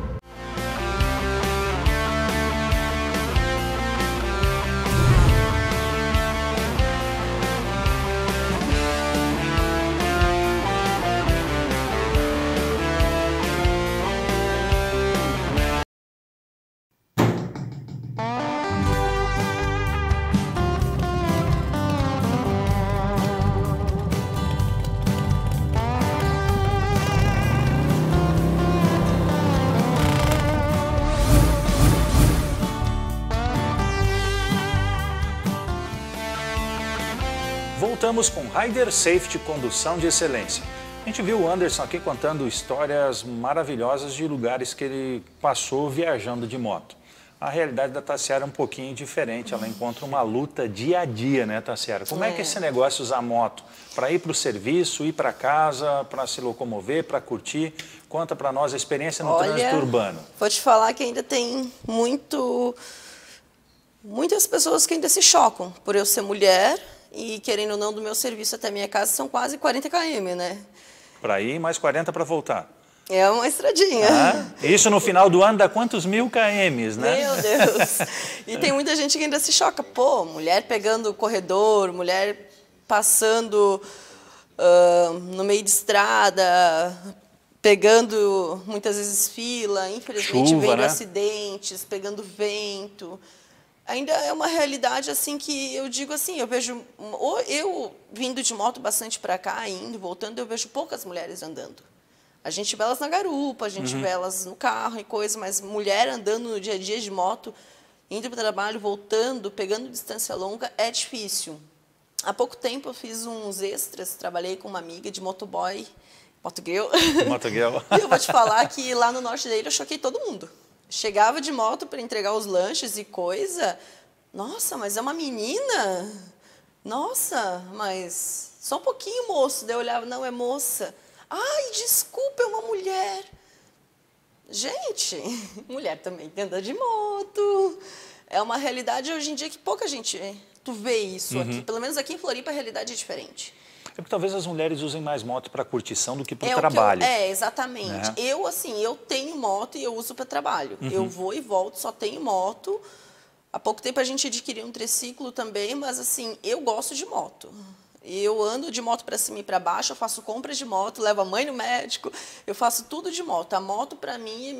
Voltamos com Rider Safety, condução de excelência. A gente viu o Anderson aqui contando histórias maravilhosas de lugares que ele passou viajando de moto. A realidade da Tassiara é um pouquinho diferente, ela encontra uma luta dia a dia, né, Tassiara? Como é que é esse negócio usar moto para ir para o serviço, ir para casa, para se locomover, para curtir? Conta para nós a experiência no trânsito urbano. Vou te falar que ainda tem muitas pessoas que ainda se chocam por eu ser mulher. E, querendo ou não, do meu serviço até a minha casa são quase 40 km, né? para ir e mais 40 para voltar. É uma estradinha. Isso no final do ano dá quantos 1000 km, né? Meu Deus. E tem muita gente que ainda se choca. Pô, mulher pegando o corredor, mulher passando no meio de estrada, pegando muitas vezes fila, infelizmente Chuva, vendo né? acidentes, pegando vento. Ainda é uma realidade assim que eu digo assim, eu vejo, eu vindo de moto bastante para cá, indo, voltando, eu vejo poucas mulheres andando. A gente vê elas na garupa, a gente vê elas no carro e coisa, mas mulher andando no dia a dia de moto, indo para o trabalho, voltando, pegando distância longa, é difícil. Há pouco tempo eu fiz uns extras, trabalhei com uma amiga de motoboy, motogirl. Motogirl. E eu vou te falar que lá no norte da ilha eu choquei todo mundo. Chegava de moto para entregar os lanches e coisa. Nossa, mas é uma menina? Nossa, mas só um pouquinho, moço. Daí eu olhava, não, é moça. Ai, desculpa, é uma mulher. Gente, mulher também tem andar de moto. É uma realidade hoje em dia que pouca gente... Tu vê isso aqui. Pelo menos aqui em Floripa a realidade é diferente. É porque talvez as mulheres usem mais moto para curtição do que para o trabalho. Exatamente. Né? Eu tenho moto e eu uso para trabalho. Eu vou e volto, só tenho moto. Há pouco tempo a gente adquiriu um triciclo também, mas assim, eu gosto de moto. Eu ando de moto para cima e para baixo, eu faço compras de moto, levo a mãe no médico, eu faço tudo de moto. A moto, para mim, é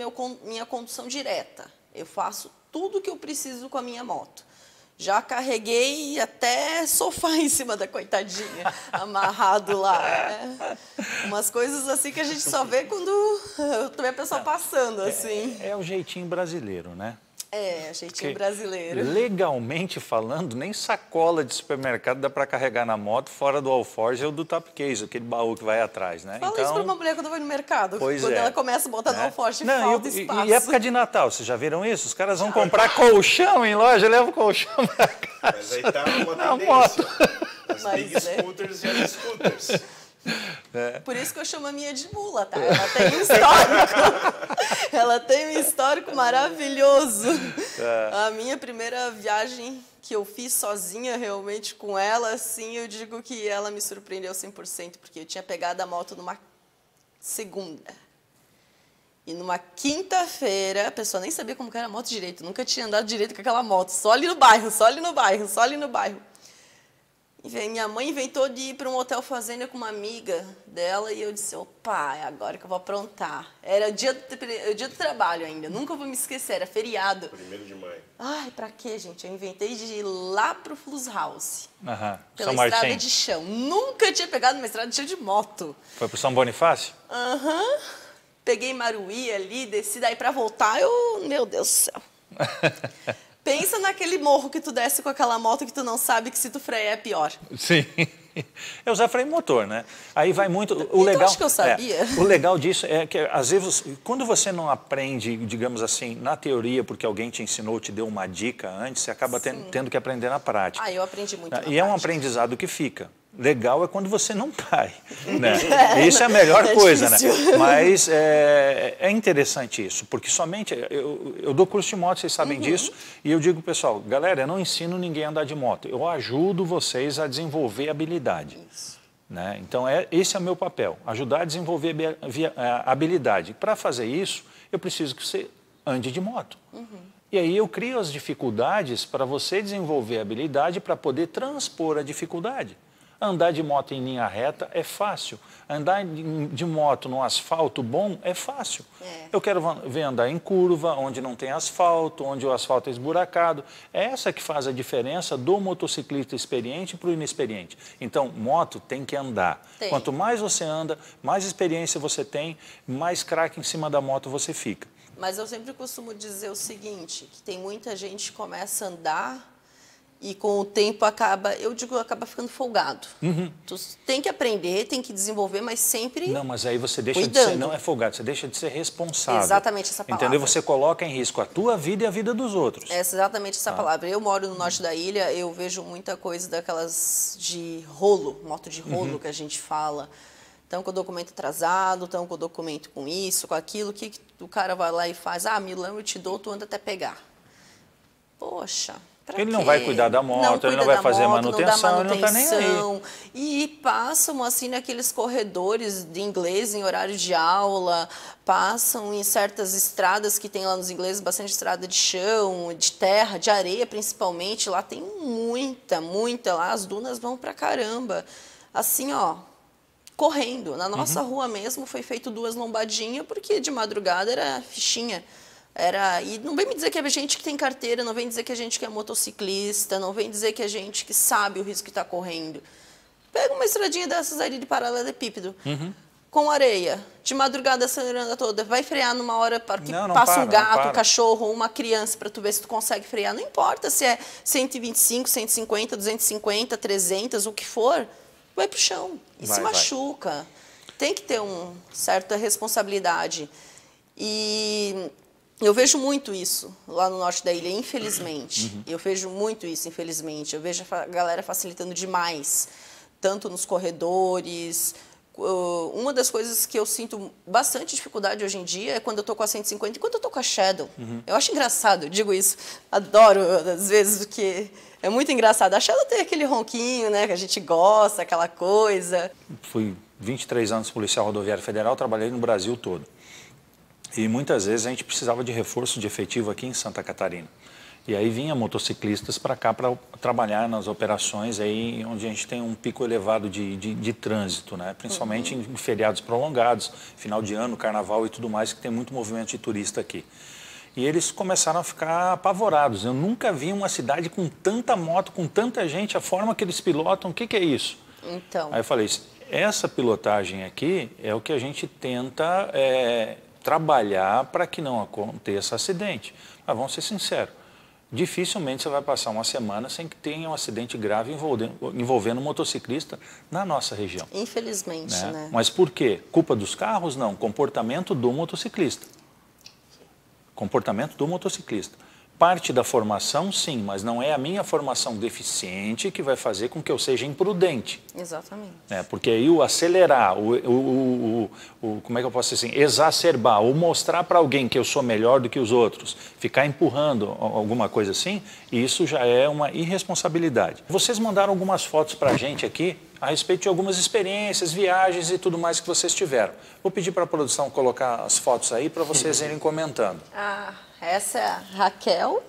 minha condução direta. Eu faço tudo que eu preciso com a minha moto. Já carreguei até sofá em cima da coitadinha, amarrado lá. Umas coisas assim que a gente só vê quando tu vê a pessoa passando, assim. É o jeitinho brasileiro, né? É, jeitinho brasileiro. Legalmente falando, nem sacola de supermercado dá para carregar na moto fora do alforje ou do top case, aquele baú que vai atrás, né? Fala isso para uma mulher quando vai no mercado, quando ela começa a botar no alforje, falta espaço. E época de Natal, vocês já viram isso? Os caras vão comprar colchão em loja, levam o colchão para casa. Mas aí tá uma na tendência. moto. As big scooters e as scooters. Por isso que eu chamo a minha de mula, tá? Ela tem um histórico. Ela tem um histórico maravilhoso. A minha primeira viagem que eu fiz sozinha, realmente, com ela, assim, eu digo que ela me surpreendeu 100%, porque eu tinha pegado a moto numa segunda. E numa quinta-feira, a pessoa nem sabia como que era a moto direito, nunca tinha andado direito com aquela moto, só ali no bairro, só ali no bairro, só ali no bairro. Minha mãe inventou de ir para um hotel fazenda com uma amiga dela e eu disse, opa, é agora que eu vou aprontar. Era o dia do trabalho ainda, nunca vou me esquecer, era feriado. 1º de maio. Ai, pra quê, gente? Eu inventei de ir lá pro Flus House, pela São estrada Martim. de chão. Nunca tinha pegado uma estrada de chão de moto. Foi pro São Bonifácio? Peguei Maruí ali, desci, daí pra voltar, meu Deus do céu. Pensa naquele morro que tu desce com aquela moto que tu não sabe que se tu frear é pior. Sim. Eu usar freio motor, né? Aí vai muito... O legal, acho que eu sabia. o legal disso é que, às vezes, quando você não aprende, digamos assim, na teoria, porque alguém te ensinou, te deu uma dica antes, você acaba tendo que aprender na prática. Ah, eu aprendi muito na E é um prática. aprendizado que fica. Legal é quando você não cai, né? Isso é a melhor coisa, difícil. né? Mas é interessante isso, porque somente... Eu dou curso de moto, vocês sabem disso, e eu digo, pessoal, galera, eu não ensino ninguém a andar de moto, eu ajudo vocês a desenvolver habilidade. Isso. Né? Então, esse é o meu papel, ajudar a desenvolver a habilidade. Para fazer isso, eu preciso que você ande de moto. E aí eu crio as dificuldades para você desenvolver a habilidade para poder transpor a dificuldade. Andar de moto em linha reta é fácil. Andar de moto no asfalto bom é fácil. Eu quero ver andar em curva, onde não tem asfalto, onde o asfalto é esburacado. É essa que faz a diferença do motociclista experiente para o inexperiente. Então, moto tem que andar. Tem. Quanto mais você anda, mais experiência você tem, mais craque em cima da moto você fica. Mas eu sempre costumo dizer o seguinte, que tem muita gente que começa a andar e com o tempo acaba ficando folgado. Tu tem que aprender, tem que desenvolver, mas sempre Não, mas aí você deixa cuidando. de ser, não é folgado, você deixa de ser responsável. Exatamente essa palavra. Entendeu? Você coloca em risco a tua vida e a vida dos outros. É exatamente essa palavra. Eu moro no norte da ilha, eu vejo muita coisa daquelas de rolo, moto de rolo que a gente fala. Estão com o documento atrasado, estão com o documento com isso, com aquilo. O que o cara vai lá e faz? Ah, milão eu te dou, tu anda até pegar. Poxa, Ele não vai cuidar da moto, ele não vai fazer manutenção, ele não está nem aí. E passam assim naqueles corredores de inglês em horário de aula, passam em certas estradas que tem lá nos ingleses, bastante estrada de chão, de terra, de areia principalmente. Lá tem muita, lá as dunas vão pra caramba. Assim, ó, correndo. Na nossa rua mesmo foi feito 2 lombadinhas, porque de madrugada era fichinha. E não vem me dizer que é gente que tem carteira, não vem dizer que é gente que é motociclista, não vem dizer que é gente que sabe o risco que está correndo. Pega uma estradinha dessas aí de paralelepípedo, com areia, de madrugada acelerando toda, vai frear numa hora que passa um gato, um cachorro ou uma criança para tu ver se tu consegue frear. Não importa se é 125, 150, 250, 300, o que for, vai pro chão e se machuca. Tem que ter uma certa responsabilidade. E eu vejo muito isso lá no norte da ilha, infelizmente. Eu vejo muito isso, infelizmente. Eu vejo a galera facilitando demais, tanto nos corredores. Uma das coisas que eu sinto bastante dificuldade hoje em dia é quando eu tô com a 150 e quando eu tô com a Shadow. Eu acho engraçado, eu digo isso. Adoro, às vezes, porque é muito engraçado. A Shadow tem aquele ronquinho, né, que a gente gosta, aquela coisa. Fui 23 anos policial rodoviário federal, trabalhei no Brasil todo. E muitas vezes a gente precisava de reforço de efetivo aqui em Santa Catarina. E aí vinha motociclistas para cá para trabalhar nas operações aí onde a gente tem um pico elevado de trânsito, né? Principalmente em feriados prolongados, final de ano, carnaval e tudo mais, que tem muito movimento de turista aqui. E eles começaram a ficar apavorados. Eu nunca vi uma cidade com tanta moto, com tanta gente, a forma que eles pilotam, o que é isso? Então. Aí eu falei, essa pilotagem aqui é o que a gente tenta trabalhar para que não aconteça acidente. Mas vamos ser sinceros, dificilmente você vai passar uma semana sem que tenha um acidente grave envolvendo um motociclista na nossa região. Infelizmente, né? Mas por quê? Culpa dos carros? Não. Comportamento do motociclista. Comportamento do motociclista. Parte da formação, sim, mas não é a minha formação deficiente que vai fazer com que eu seja imprudente. Exatamente. Porque aí o acelerar, como é que eu posso dizer assim, exacerbar, ou mostrar para alguém que eu sou melhor do que os outros, ficar empurrando alguma coisa assim, isso já é uma irresponsabilidade. Vocês mandaram algumas fotos para a gente aqui a respeito de algumas experiências, viagens e tudo mais que vocês tiveram. Vou pedir para a produção colocar as fotos aí para vocês irem comentando. Essa é a Raquel,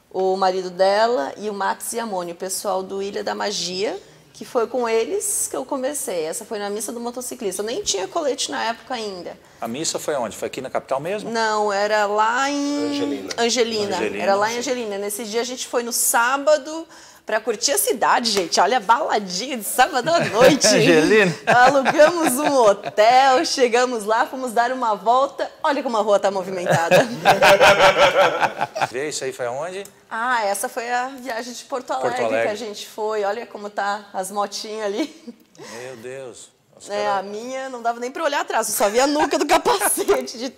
o marido dela e o Max Iamone, o pessoal do Ilha da Magia, que foi com eles que eu comecei. Essa foi na missa do motociclista. Eu nem tinha colete na época ainda. A missa foi onde? Foi aqui na capital mesmo? Não, era lá em Angelina. Era lá em Angelina. Nesse dia a gente foi no sábado para curtir a cidade, gente. Olha a baladinha de sábado à noite. Angelina. Alugamos um hotel, chegamos lá, fomos dar uma volta. Olha como a rua está movimentada. Isso aí foi aonde? Essa foi a viagem de Porto Alegre que a gente foi. Olha como tá as motinhas ali. Meu Deus. A minha não dava nem para olhar atrás, eu só via a nuca do capacete de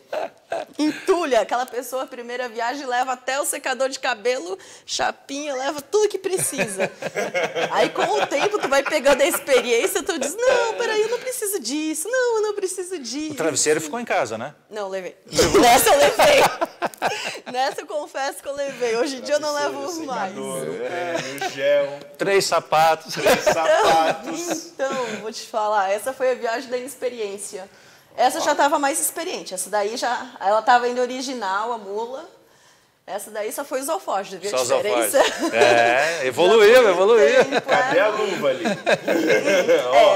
entulha. Aquela pessoa, a primeira viagem, leva até o secador de cabelo, chapinha, leva tudo que precisa. Aí, com o tempo, tu vai pegando a experiência, tu diz, não, peraí, eu não preciso disso, não, eu não preciso disso. O travesseiro ficou em casa, né? Não, levei. Nessa eu levei. Nessa eu confesso que eu levei. Hoje em dia eu não levo mais. No gel. 3 sapatos. Então, vou te falar, essa foi a viagem da inexperiência. Essa já estava mais experiente. Essa daí ela estava indo original, a mula. Essa daí só foi os alforjes, viu a diferença? Evoluiu. Cadê a luva ali?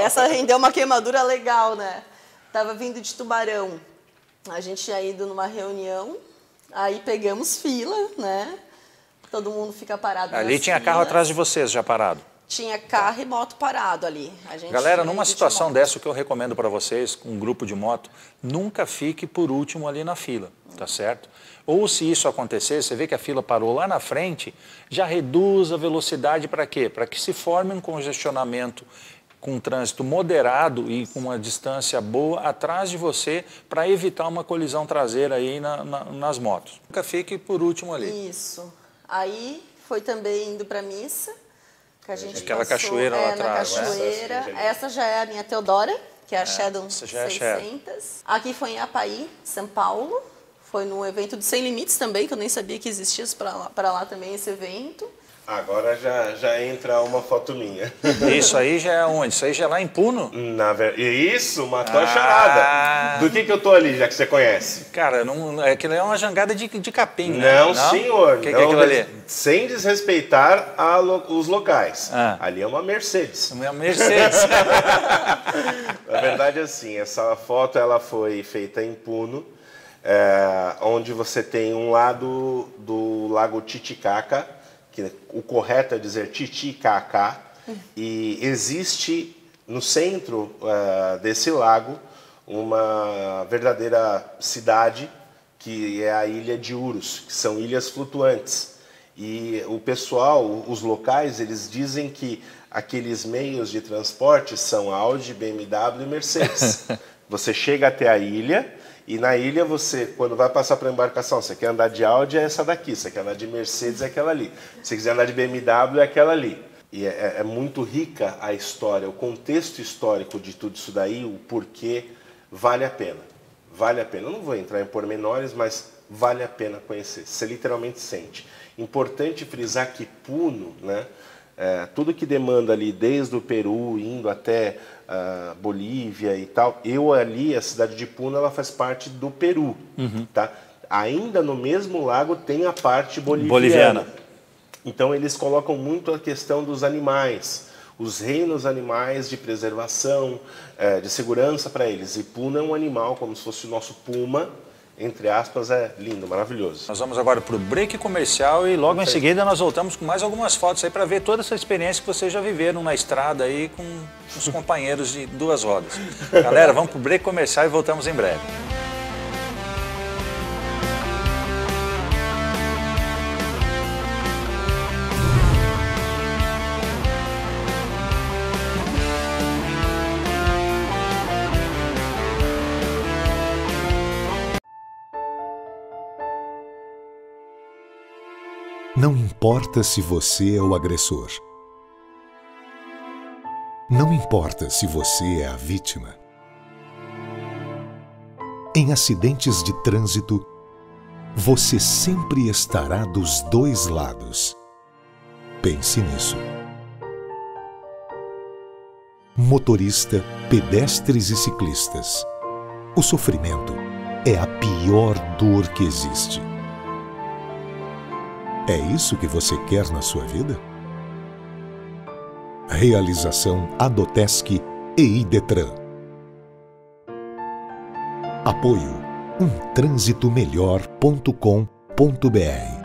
Essa rendeu uma queimadura legal, né? Tava vindo de Tubarão. A gente tinha ido numa reunião, aí pegamos fila, né? Todo mundo fica parado. Ali tinha carro atrás de vocês já parado? Tinha carro e moto parado ali. Galera, numa situação dessa, o que eu recomendo para vocês, com um grupo de moto, nunca fique por último ali na fila, tá certo? Ou se isso acontecer, você vê que a fila parou lá na frente, já reduz a velocidade para quê? Para que se forme um congestionamento com um trânsito moderado e com uma distância boa atrás de você para evitar uma colisão traseira aí nas motos. Nunca fique por último ali. Isso. Aí foi também indo para a missa. Que a gente aquela passou, cachoeira lá atrás. Na cachoeira. Essa já é a minha Teodora, que é a Shadow 600. Aqui foi em Apaí, São Paulo. Foi no evento do Sem Limites também, que eu nem sabia que existia para lá também esse evento. Agora já entra uma foto minha. Isso aí já é onde? Isso aí já é lá em Puno? Isso, matou a charada. Do que eu tô ali, já que você conhece? Cara, aquilo é uma jangada de capim, né? Não, senhor. O que é aquilo ali? Sem desrespeitar os locais. Ali é uma Mercedes. Uma Mercedes. Na verdade, assim, essa foto ela foi feita em Puno, onde você tem um lado do lago Titicaca, que o correto é dizer Titicaca, e existe no centro desse lago uma verdadeira cidade que é a ilha de Urus, que são ilhas flutuantes. E o pessoal, os locais, eles dizem que aqueles meios de transporte são Audi, BMW e Mercedes. Você chega até a ilha e na ilha você, quando vai passar para a embarcação, você quer andar de Audi, é essa daqui. Você quer andar de Mercedes, é aquela ali. Se quiser andar de BMW, é aquela ali. E é muito rica a história, o contexto histórico de tudo isso daí, o porquê, vale a pena. Vale a pena. Eu não vou entrar em pormenores, mas vale a pena conhecer. Você literalmente sente. Importante frisar que Puno, né, tudo que demanda ali, desde o Peru, indo até Bolívia e tal, a cidade de Puno, ela faz parte do Peru. Tá? Ainda no mesmo lago tem a parte boliviana. Então eles colocam muito a questão dos animais, os reinos animais de preservação, de segurança para eles. E Puno é um animal como se fosse o nosso puma, entre aspas, é lindo, maravilhoso. Nós vamos agora para o break comercial e logo em seguida nós voltamos com mais algumas fotos aí para ver toda essa experiência que vocês já viveram na estrada aí com os companheiros de duas rodas. Galera, vamos para o break comercial e voltamos em breve. Não importa se você é o agressor. Não importa se você é a vítima. Em acidentes de trânsito, você sempre estará dos dois lados. Pense nisso. Motorista, pedestres e ciclistas. O sofrimento é a pior dor que existe. É isso que você quer na sua vida? Realização Adotesc e Idetran. Apoio umtrânsitomelhor.com.br.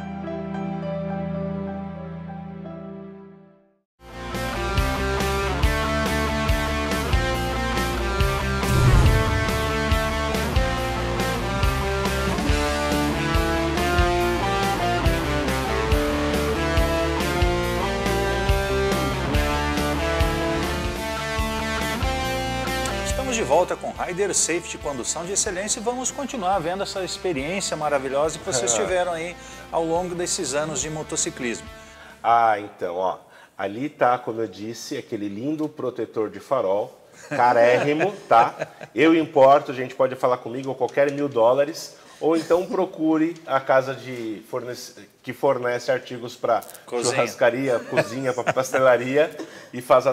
De volta com Rider Safety, condução de excelência, e vamos continuar vendo essa experiência maravilhosa que vocês tiveram aí ao longo desses anos de motociclismo. Então, ó, ali tá, como eu disse, aquele lindo protetor de farol, carérrimo, tá? Eu importo, a gente pode falar comigo a qualquer $1000, ou então procure a casa que fornece artigos para churrascaria, cozinha, para pastelaria e faça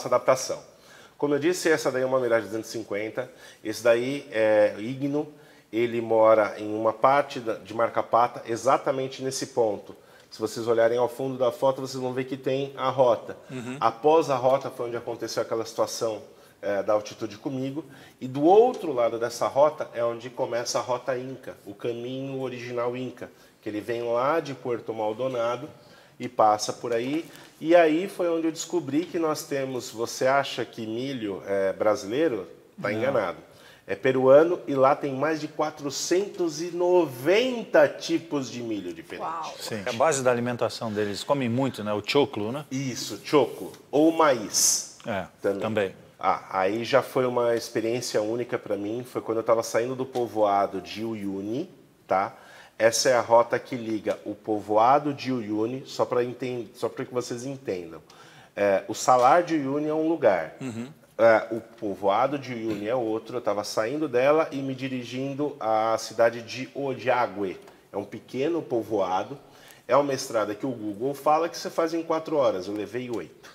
adaptação. Como eu disse, essa daí é uma Mirage 250, esse daí é Igno, ele mora em uma parte de marca-pata, exatamente nesse ponto. Se vocês olharem ao fundo da foto, vocês vão ver que tem a rota. Após a rota foi onde aconteceu aquela situação da altitude comigo, e do outro lado dessa rota é onde começa a rota Inca, o caminho original Inca, que ele vem lá de Puerto Maldonado e passa por aí. E aí foi onde eu descobri que nós temos, você acha que milho é brasileiro? Está enganado. É peruano e lá tem mais de 490 tipos de milho diferentes. Uau. Sim. É a base da alimentação deles, comem muito, né? O choclo, né? Isso, choco. Ou maíz. Também. Aí já foi uma experiência única para mim, foi quando eu estava saindo do povoado de Uyuni, tá? Essa é a rota que liga o povoado de Uyuni, só para que vocês entendam. O Salar de Uyuni é um lugar, o povoado de Uyuni é outro. Eu estava saindo dela e me dirigindo à cidade de Odiague. É um pequeno povoado. É uma estrada que o Google fala que você faz em 4 horas, eu levei 8.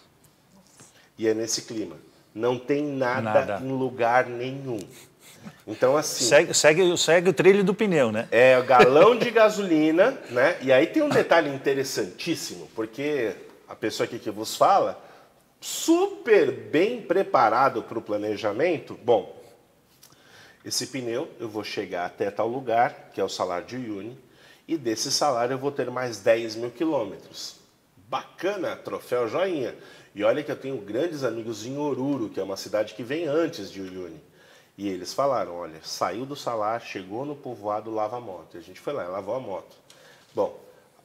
E é nesse clima. Não tem nada em lugar nenhum. Então, assim... Segue o trilho do pneu, né? É galão de gasolina, né? E aí tem um detalhe interessantíssimo, porque a pessoa aqui que vos fala, super bem preparado para o planejamento. Bom, esse pneu eu vou chegar até tal lugar, que é o Salar de Uyuni, e desse salário eu vou ter mais 10 mil quilômetros. Bacana, troféu joinha. E olha que eu tenho grandes amigos em Oruro, que é uma cidade que vem antes de Uyuni. E eles falaram, olha, saiu do salar, chegou no povoado, lava a moto. E a gente foi lá e lavou a moto. Bom,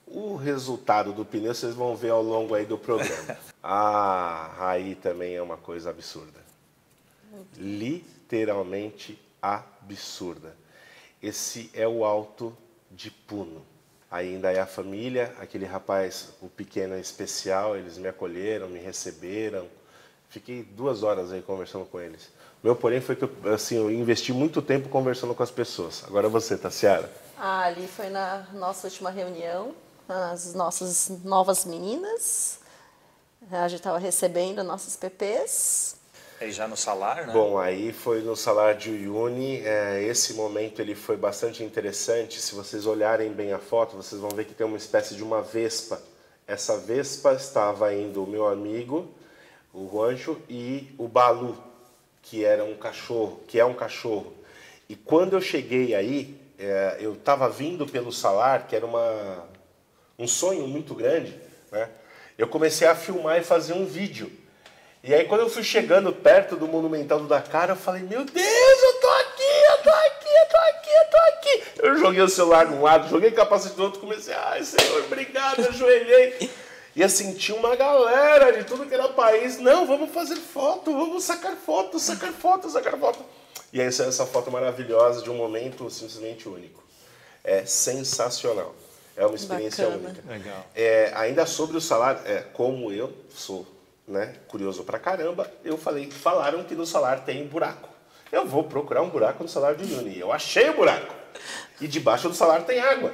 o resultado do pneu vocês vão ver ao longo aí do programa. Aí também é uma coisa absurda. Literalmente absurda. Esse é o Alto de Puno. Ainda é a família, aquele rapaz, o pequeno especial, eles me acolheram, me receberam. Fiquei 2 horas aí conversando com eles. Meu porém foi que eu investi muito tempo conversando com as pessoas. Agora você, Tassiara. Ali foi na nossa última reunião, as nossas novas meninas. A gente estava recebendo nossas PPs. E já no salar, né? Bom, aí foi no Salar de Uyuni. Esse momento ele foi bastante interessante. Se vocês olharem bem a foto, vocês vão ver que tem uma espécie de uma vespa. Essa vespa estava indo o meu amigo, o Juancho, e o Balu, que é um cachorro. E quando eu cheguei aí, eu estava vindo pelo salar, que era um sonho muito grande, né? Eu comecei a filmar e fazer um vídeo. E aí quando eu fui chegando perto do Monumental do Dakar, eu falei, meu Deus, eu tô aqui. Eu joguei o celular de um lado, joguei o capacete do outro, comecei, ai Senhor, obrigado, ajoelhei. E assim, tinha uma galera de tudo que era país, não, vamos fazer foto, vamos sacar foto. E aí saiu essa foto maravilhosa de um momento simplesmente único. É sensacional. É uma experiência única. Legal. Ainda sobre o salário, como eu sou, né, curioso pra caramba, falaram que no salar tem buraco. Eu vou procurar um buraco no Salar de Uyuni. Eu achei o buraco. E debaixo do salar tem água.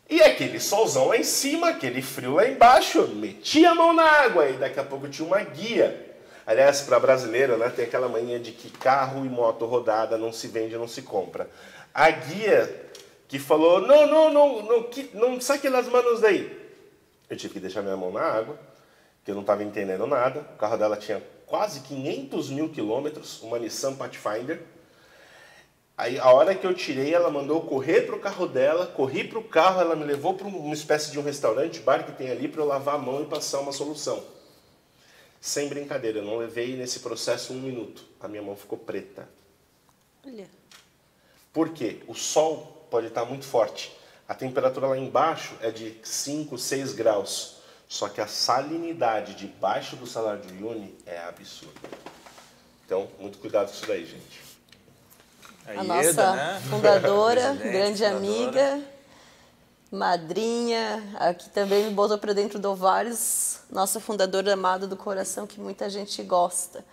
E aquele solzão lá em cima, aquele frio lá embaixo, eu meti a mão na água e daqui a pouco tinha uma guia. Aliás, para brasileiro, né, tem aquela mania de que carro e moto rodada não se vende, não se compra. A guia que falou, não saque as manos daí. Eu tive que deixar minha mão na água, que eu não estava entendendo nada. O carro dela tinha quase 500 mil quilômetros, uma Nissan Pathfinder. Aí, a hora que eu tirei, ela mandou correr para o carro dela, corri para o carro, ela me levou para uma espécie de um restaurante, bar que tem ali, para eu lavar a mão e passar uma solução. Sem brincadeira, eu não levei nesse processo 1 minuto. A minha mão ficou preta. Olha. Por quê? O sol pode estar muito forte. A temperatura lá embaixo é de 5, 6 graus. Só que a salinidade debaixo do Salar de Uyuni é absurda. Então, muito cuidado com isso daí, gente. A nossa, né? Fundadora, grande fundadora. Amiga, madrinha, aqui também me botou para dentro do Ovários, nossa fundadora amada do coração, que muita gente gosta.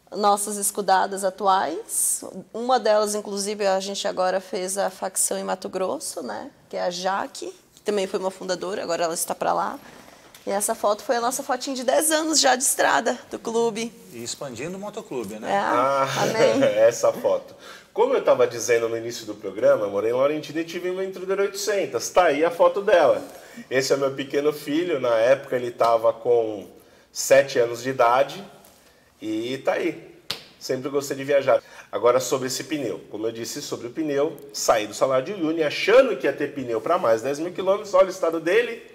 Nossas escudadas atuais, uma delas, inclusive, a gente agora fez a facção em Mato Grosso, né? Que é a Jaque, que também foi uma fundadora, agora ela está para lá. E essa foto foi a nossa fotinha de 10 anos já de estrada do clube. E expandindo o motoclube, né? Amém. Essa foto. Como eu estava dizendo no início do programa, eu morei em Laurentino e tive uma Intruder 800. Está aí a foto dela. Esse é meu pequeno filho. Na época ele estava com 7 anos de idade. E está aí. Sempre gostei de viajar. Agora sobre esse pneu. Como eu disse sobre o pneu, saí do Salar de Uyuni achando que ia ter pneu para mais 10 mil quilômetros. Olha o estado dele.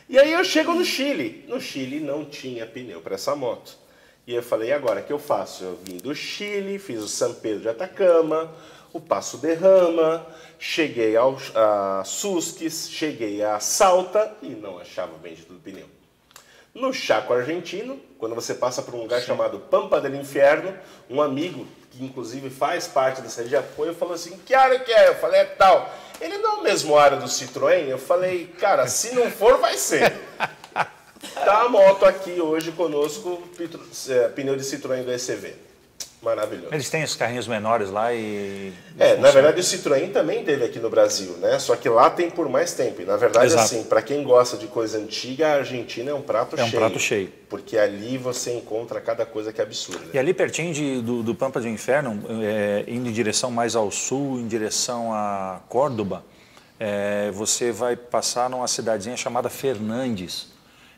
E aí eu chego no Chile. No Chile não tinha pneu para essa moto. E eu falei, e agora, o que eu faço? Eu vim do Chile, fiz o São Pedro de Atacama, o Passo de Rama, cheguei a Susques, cheguei a Salta e não achava o bendito do pneu. No Chaco argentino, quando você passa por um lugar chamado Pampa del Inferno, um amigo, que inclusive faz parte dessa rede de apoio, falou assim, que área que é? Eu falei, é tal. Ele não é o mesmo área do Citroën? Eu falei, cara, se não for, vai ser. Tá a moto aqui hoje conosco, pneu de Citroën do ECV. Maravilhoso. Eles têm os carrinhos menores lá e... Na verdade o Citroën também teve aqui no Brasil, né? Só que lá tem por mais tempo. E, na verdade, Exato. assim, para quem gosta de coisa antiga, a Argentina é um prato cheio. É um prato cheio. Porque ali você encontra cada coisa que é absurda. E ali pertinho do Pampa do Inferno, indo em direção mais ao sul, em direção a Córdoba, você vai passar numa cidadezinha chamada Fernandes.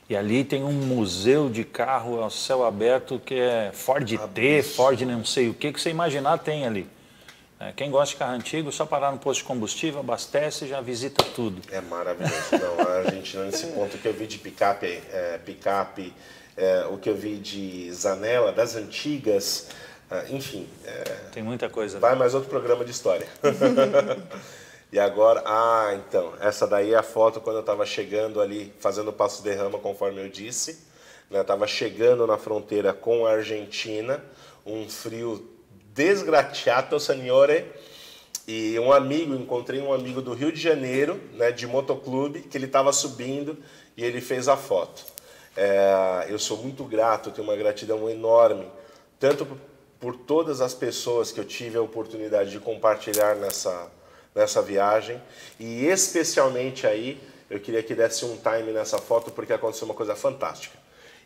E ali tem um museu de carro ao céu aberto que é Ford T, Ford não sei o que você imaginar tem ali. Quem gosta de carro antigo, só parar no posto de combustível, abastece e já visita tudo. É maravilhoso. Não, a Argentina, nesse ponto que eu vi de picape, o que eu vi de Zanella, das antigas, enfim. Tem muita coisa. Vai mais outro programa de história. E agora, então, essa daí é a foto quando eu estava chegando ali, fazendo o Passo de Rama, conforme eu disse. Eu estava chegando na fronteira com a Argentina, um frio desgraciato, signore, e encontrei um amigo do Rio de Janeiro, né, de motoclube, que ele estava subindo e ele fez a foto. Eu sou muito grato, tenho uma gratidão enorme, tanto por todas as pessoas que eu tive a oportunidade de compartilhar nessa viagem, e especialmente aí, eu queria que desse um time nessa foto, porque aconteceu uma coisa fantástica.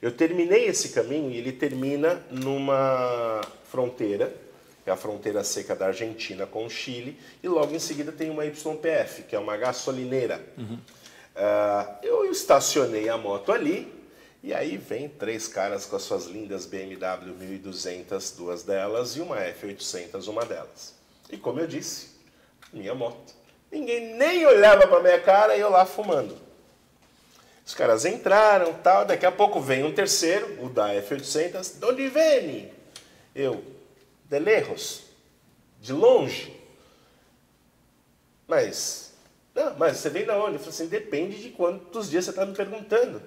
Eu terminei esse caminho e ele termina numa fronteira, que é a fronteira seca da Argentina com o Chile, e logo em seguida tem uma YPF, que é uma gasolineira. Eu estacionei a moto ali, e aí vem 3 caras com as suas lindas BMW 1200, 2 delas, e uma F800, uma delas. E como eu disse, minha moto. Ninguém nem olhava para minha cara e eu lá fumando. Os caras entraram, tal, daqui a pouco vem um terceiro, o da F800, de onde vem? Eu, de lejos, de longe. Mas você vem de onde? Eu falei assim, depende de quantos dias você está me perguntando.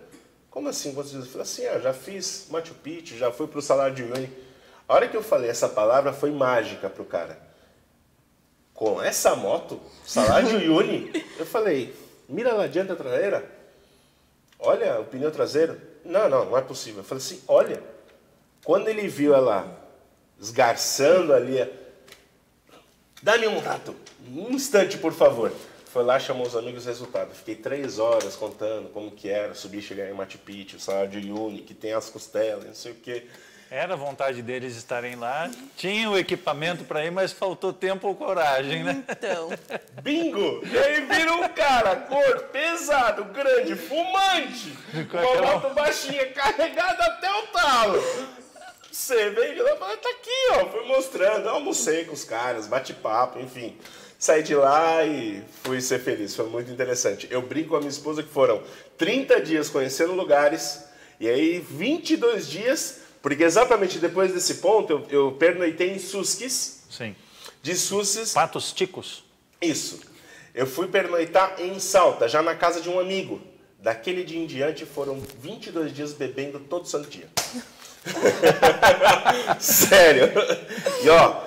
Como assim quantos dias? Eu falei assim, já fiz Machu Picchu, já fui para o Salar de Uyuni. A hora que eu falei essa palavra foi mágica para o cara. Com essa moto, Salar de Uyuni, eu falei, mira na dianta traseira, olha o pneu traseiro. Não é possível. Eu falei assim, olha, quando ele viu ela esgarçando ali, dá-me um rato, um instante, por favor. Foi lá, chamou os amigos, resultado. Fiquei 3 horas contando como que era, subir e chegar em Machu Picchu, Salar de Uyuni, que tem as costelas, não sei o quê. Era vontade deles estarem lá, tinha o equipamento para ir, mas faltou tempo ou coragem, né? Então. Bingo! E aí vira um cara, gordo, pesado, grande, fumante, com a moto baixinha, carregada até o talo. Você vem lá, tá aqui, ó, fui mostrando, almocei com os caras, bate-papo, enfim. Saí de lá e fui ser feliz, foi muito interessante. Eu brinco com a minha esposa que foram 30 dias conhecendo lugares, e aí 22 dias... Porque exatamente depois desse ponto, eu pernoitei em Susques. Sim. De Susques... Patos Ticos. Isso. Eu fui pernoitar em Salta, já na casa de um amigo. Daquele dia em diante, foram 22 dias bebendo todo santo dia. Sério. E ó,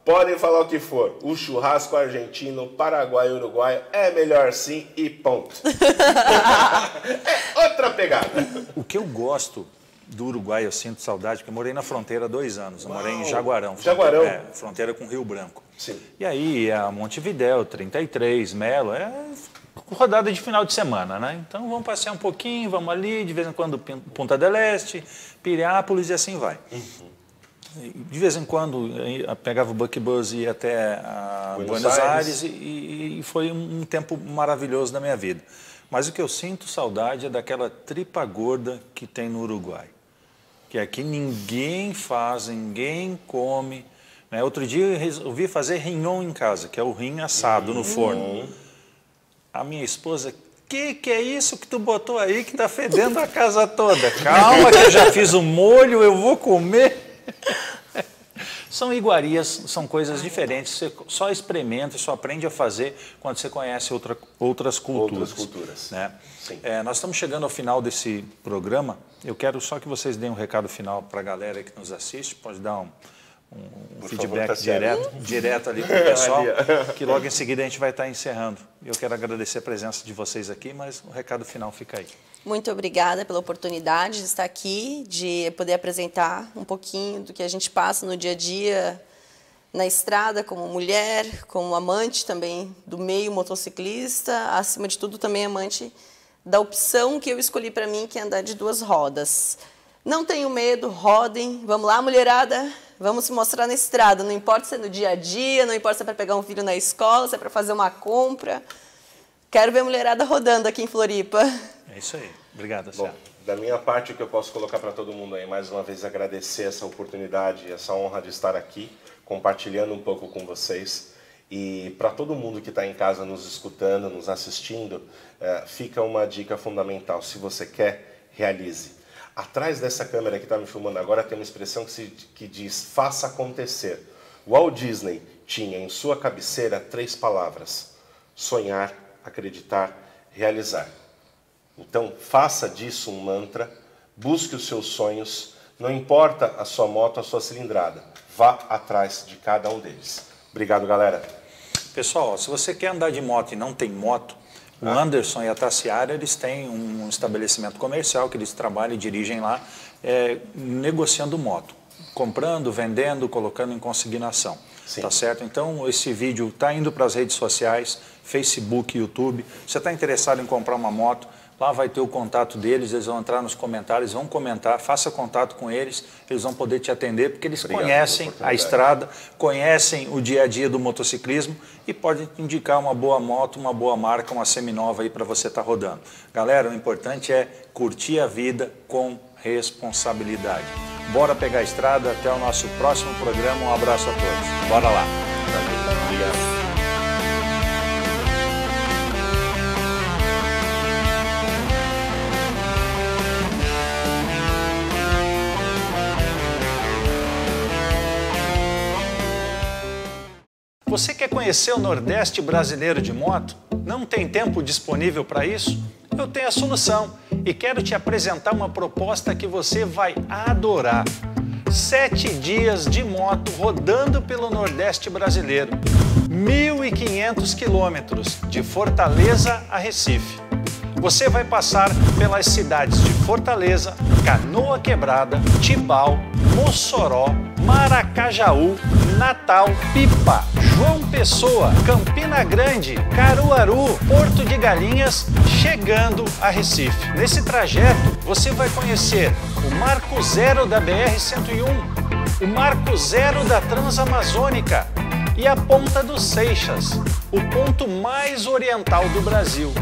podem falar o que for. O churrasco argentino, paraguaio, uruguaio é melhor sim e ponto. É outra pegada. O que eu gosto... do Uruguai, eu sinto saudade, porque eu morei na fronteira 2 anos. Eu morei em Jaguarão. Jaguarão. Fronteira com Rio Branco. Sim. E aí, a Montevidéu, 33, Melo, rodada de final de semana, né? Então, vamos passear um pouquinho, vamos ali, de vez em quando Punta del Este, Piriápolis e assim vai. De vez em quando, eu pegava o Bucky Bus e ia até Buenos Aires e foi um tempo maravilhoso da minha vida. Mas o que eu sinto saudade é daquela tripa gorda que tem no Uruguai. Que aqui ninguém faz, ninguém come. Né? Outro dia eu resolvi fazer rignon em casa, que é o rim assado no forno. A minha esposa, que é isso que tu botou aí que tá fedendo a casa toda? Calma que eu já fiz o molho, eu vou comer. São iguarias, são coisas diferentes, você só experimenta, só aprende a fazer quando você conhece outras culturas. Outras culturas, né? Sim. Nós estamos chegando ao final desse programa, eu quero só que vocês deem um recado final para a galera que nos assiste, pode dar um feedback direto ali para o pessoal, que logo em seguida a gente vai estar encerrando. Eu quero agradecer a presença de vocês aqui, mas o recado final fica aí. Muito obrigada pela oportunidade de estar aqui, de poder apresentar um pouquinho do que a gente passa no dia a dia na estrada, como mulher, como amante também do meio motociclista, acima de tudo também amante da opção que eu escolhi para mim, que é andar de 2 rodas. Não tenham medo, rodem, vamos lá, mulherada, vamos se mostrar na estrada, não importa se é no dia a dia, não importa se é para pegar um filho na escola, se é para fazer uma compra. Quero ver a mulherada rodando aqui em Floripa. É isso aí. Obrigado, Bom, da minha parte, o que eu posso colocar para todo mundo aí, mais uma vez agradecer essa oportunidade, essa honra de estar aqui, compartilhando um pouco com vocês. E para todo mundo que está em casa nos escutando, nos assistindo, fica uma dica fundamental. Se você quer, realize. Atrás dessa câmera que está me filmando agora tem uma expressão que diz, faça acontecer. O Walt Disney tinha em sua cabeceira 3 palavras: sonhar, acreditar, realizar. Então, faça disso um mantra, busque os seus sonhos, não importa a sua moto, a sua cilindrada, vá atrás de cada um deles. Obrigado, galera. Pessoal, se você quer andar de moto e não tem moto, o Anderson e a Tassiara, eles têm um estabelecimento comercial que eles trabalham e dirigem lá, negociando moto, comprando, vendendo, colocando em consignação. Sim. Tá certo? Então, esse vídeo está indo para as redes sociais, Facebook, YouTube. Você está interessado em comprar uma moto, lá vai ter o contato deles, eles vão entrar nos comentários, vão comentar, faça contato com eles, eles vão poder te atender, porque eles conhecem a estrada, conhecem o dia a dia do motociclismo e podem te indicar uma boa moto, uma boa marca, uma seminova aí para você estar rodando. Galera, o importante é curtir a vida com responsabilidade. Bora pegar a estrada, até o nosso próximo programa, um abraço a todos. Bora lá. Obrigado. Você quer conhecer o Nordeste brasileiro de moto? Não tem tempo disponível para isso? Eu tenho a solução e quero te apresentar uma proposta que você vai adorar. 7 dias de moto rodando pelo Nordeste brasileiro. 1.500 quilômetros de Fortaleza a Recife. Você vai passar pelas cidades de Fortaleza, Canoa Quebrada, Tibau, Mossoró, Maracajaú, Natal, Pipa, João Pessoa, Campina Grande, Caruaru, Porto de Galinhas, chegando a Recife. Nesse trajeto, você vai conhecer o Marco Zero da BR-101, o Marco Zero da Transamazônica e a Ponta dos Seixas, o ponto mais oriental do Brasil.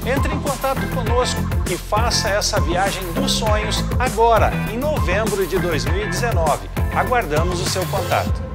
Entre em contato conosco e faça essa viagem dos sonhos agora, em novembro de 2019. Aguardamos o seu contato.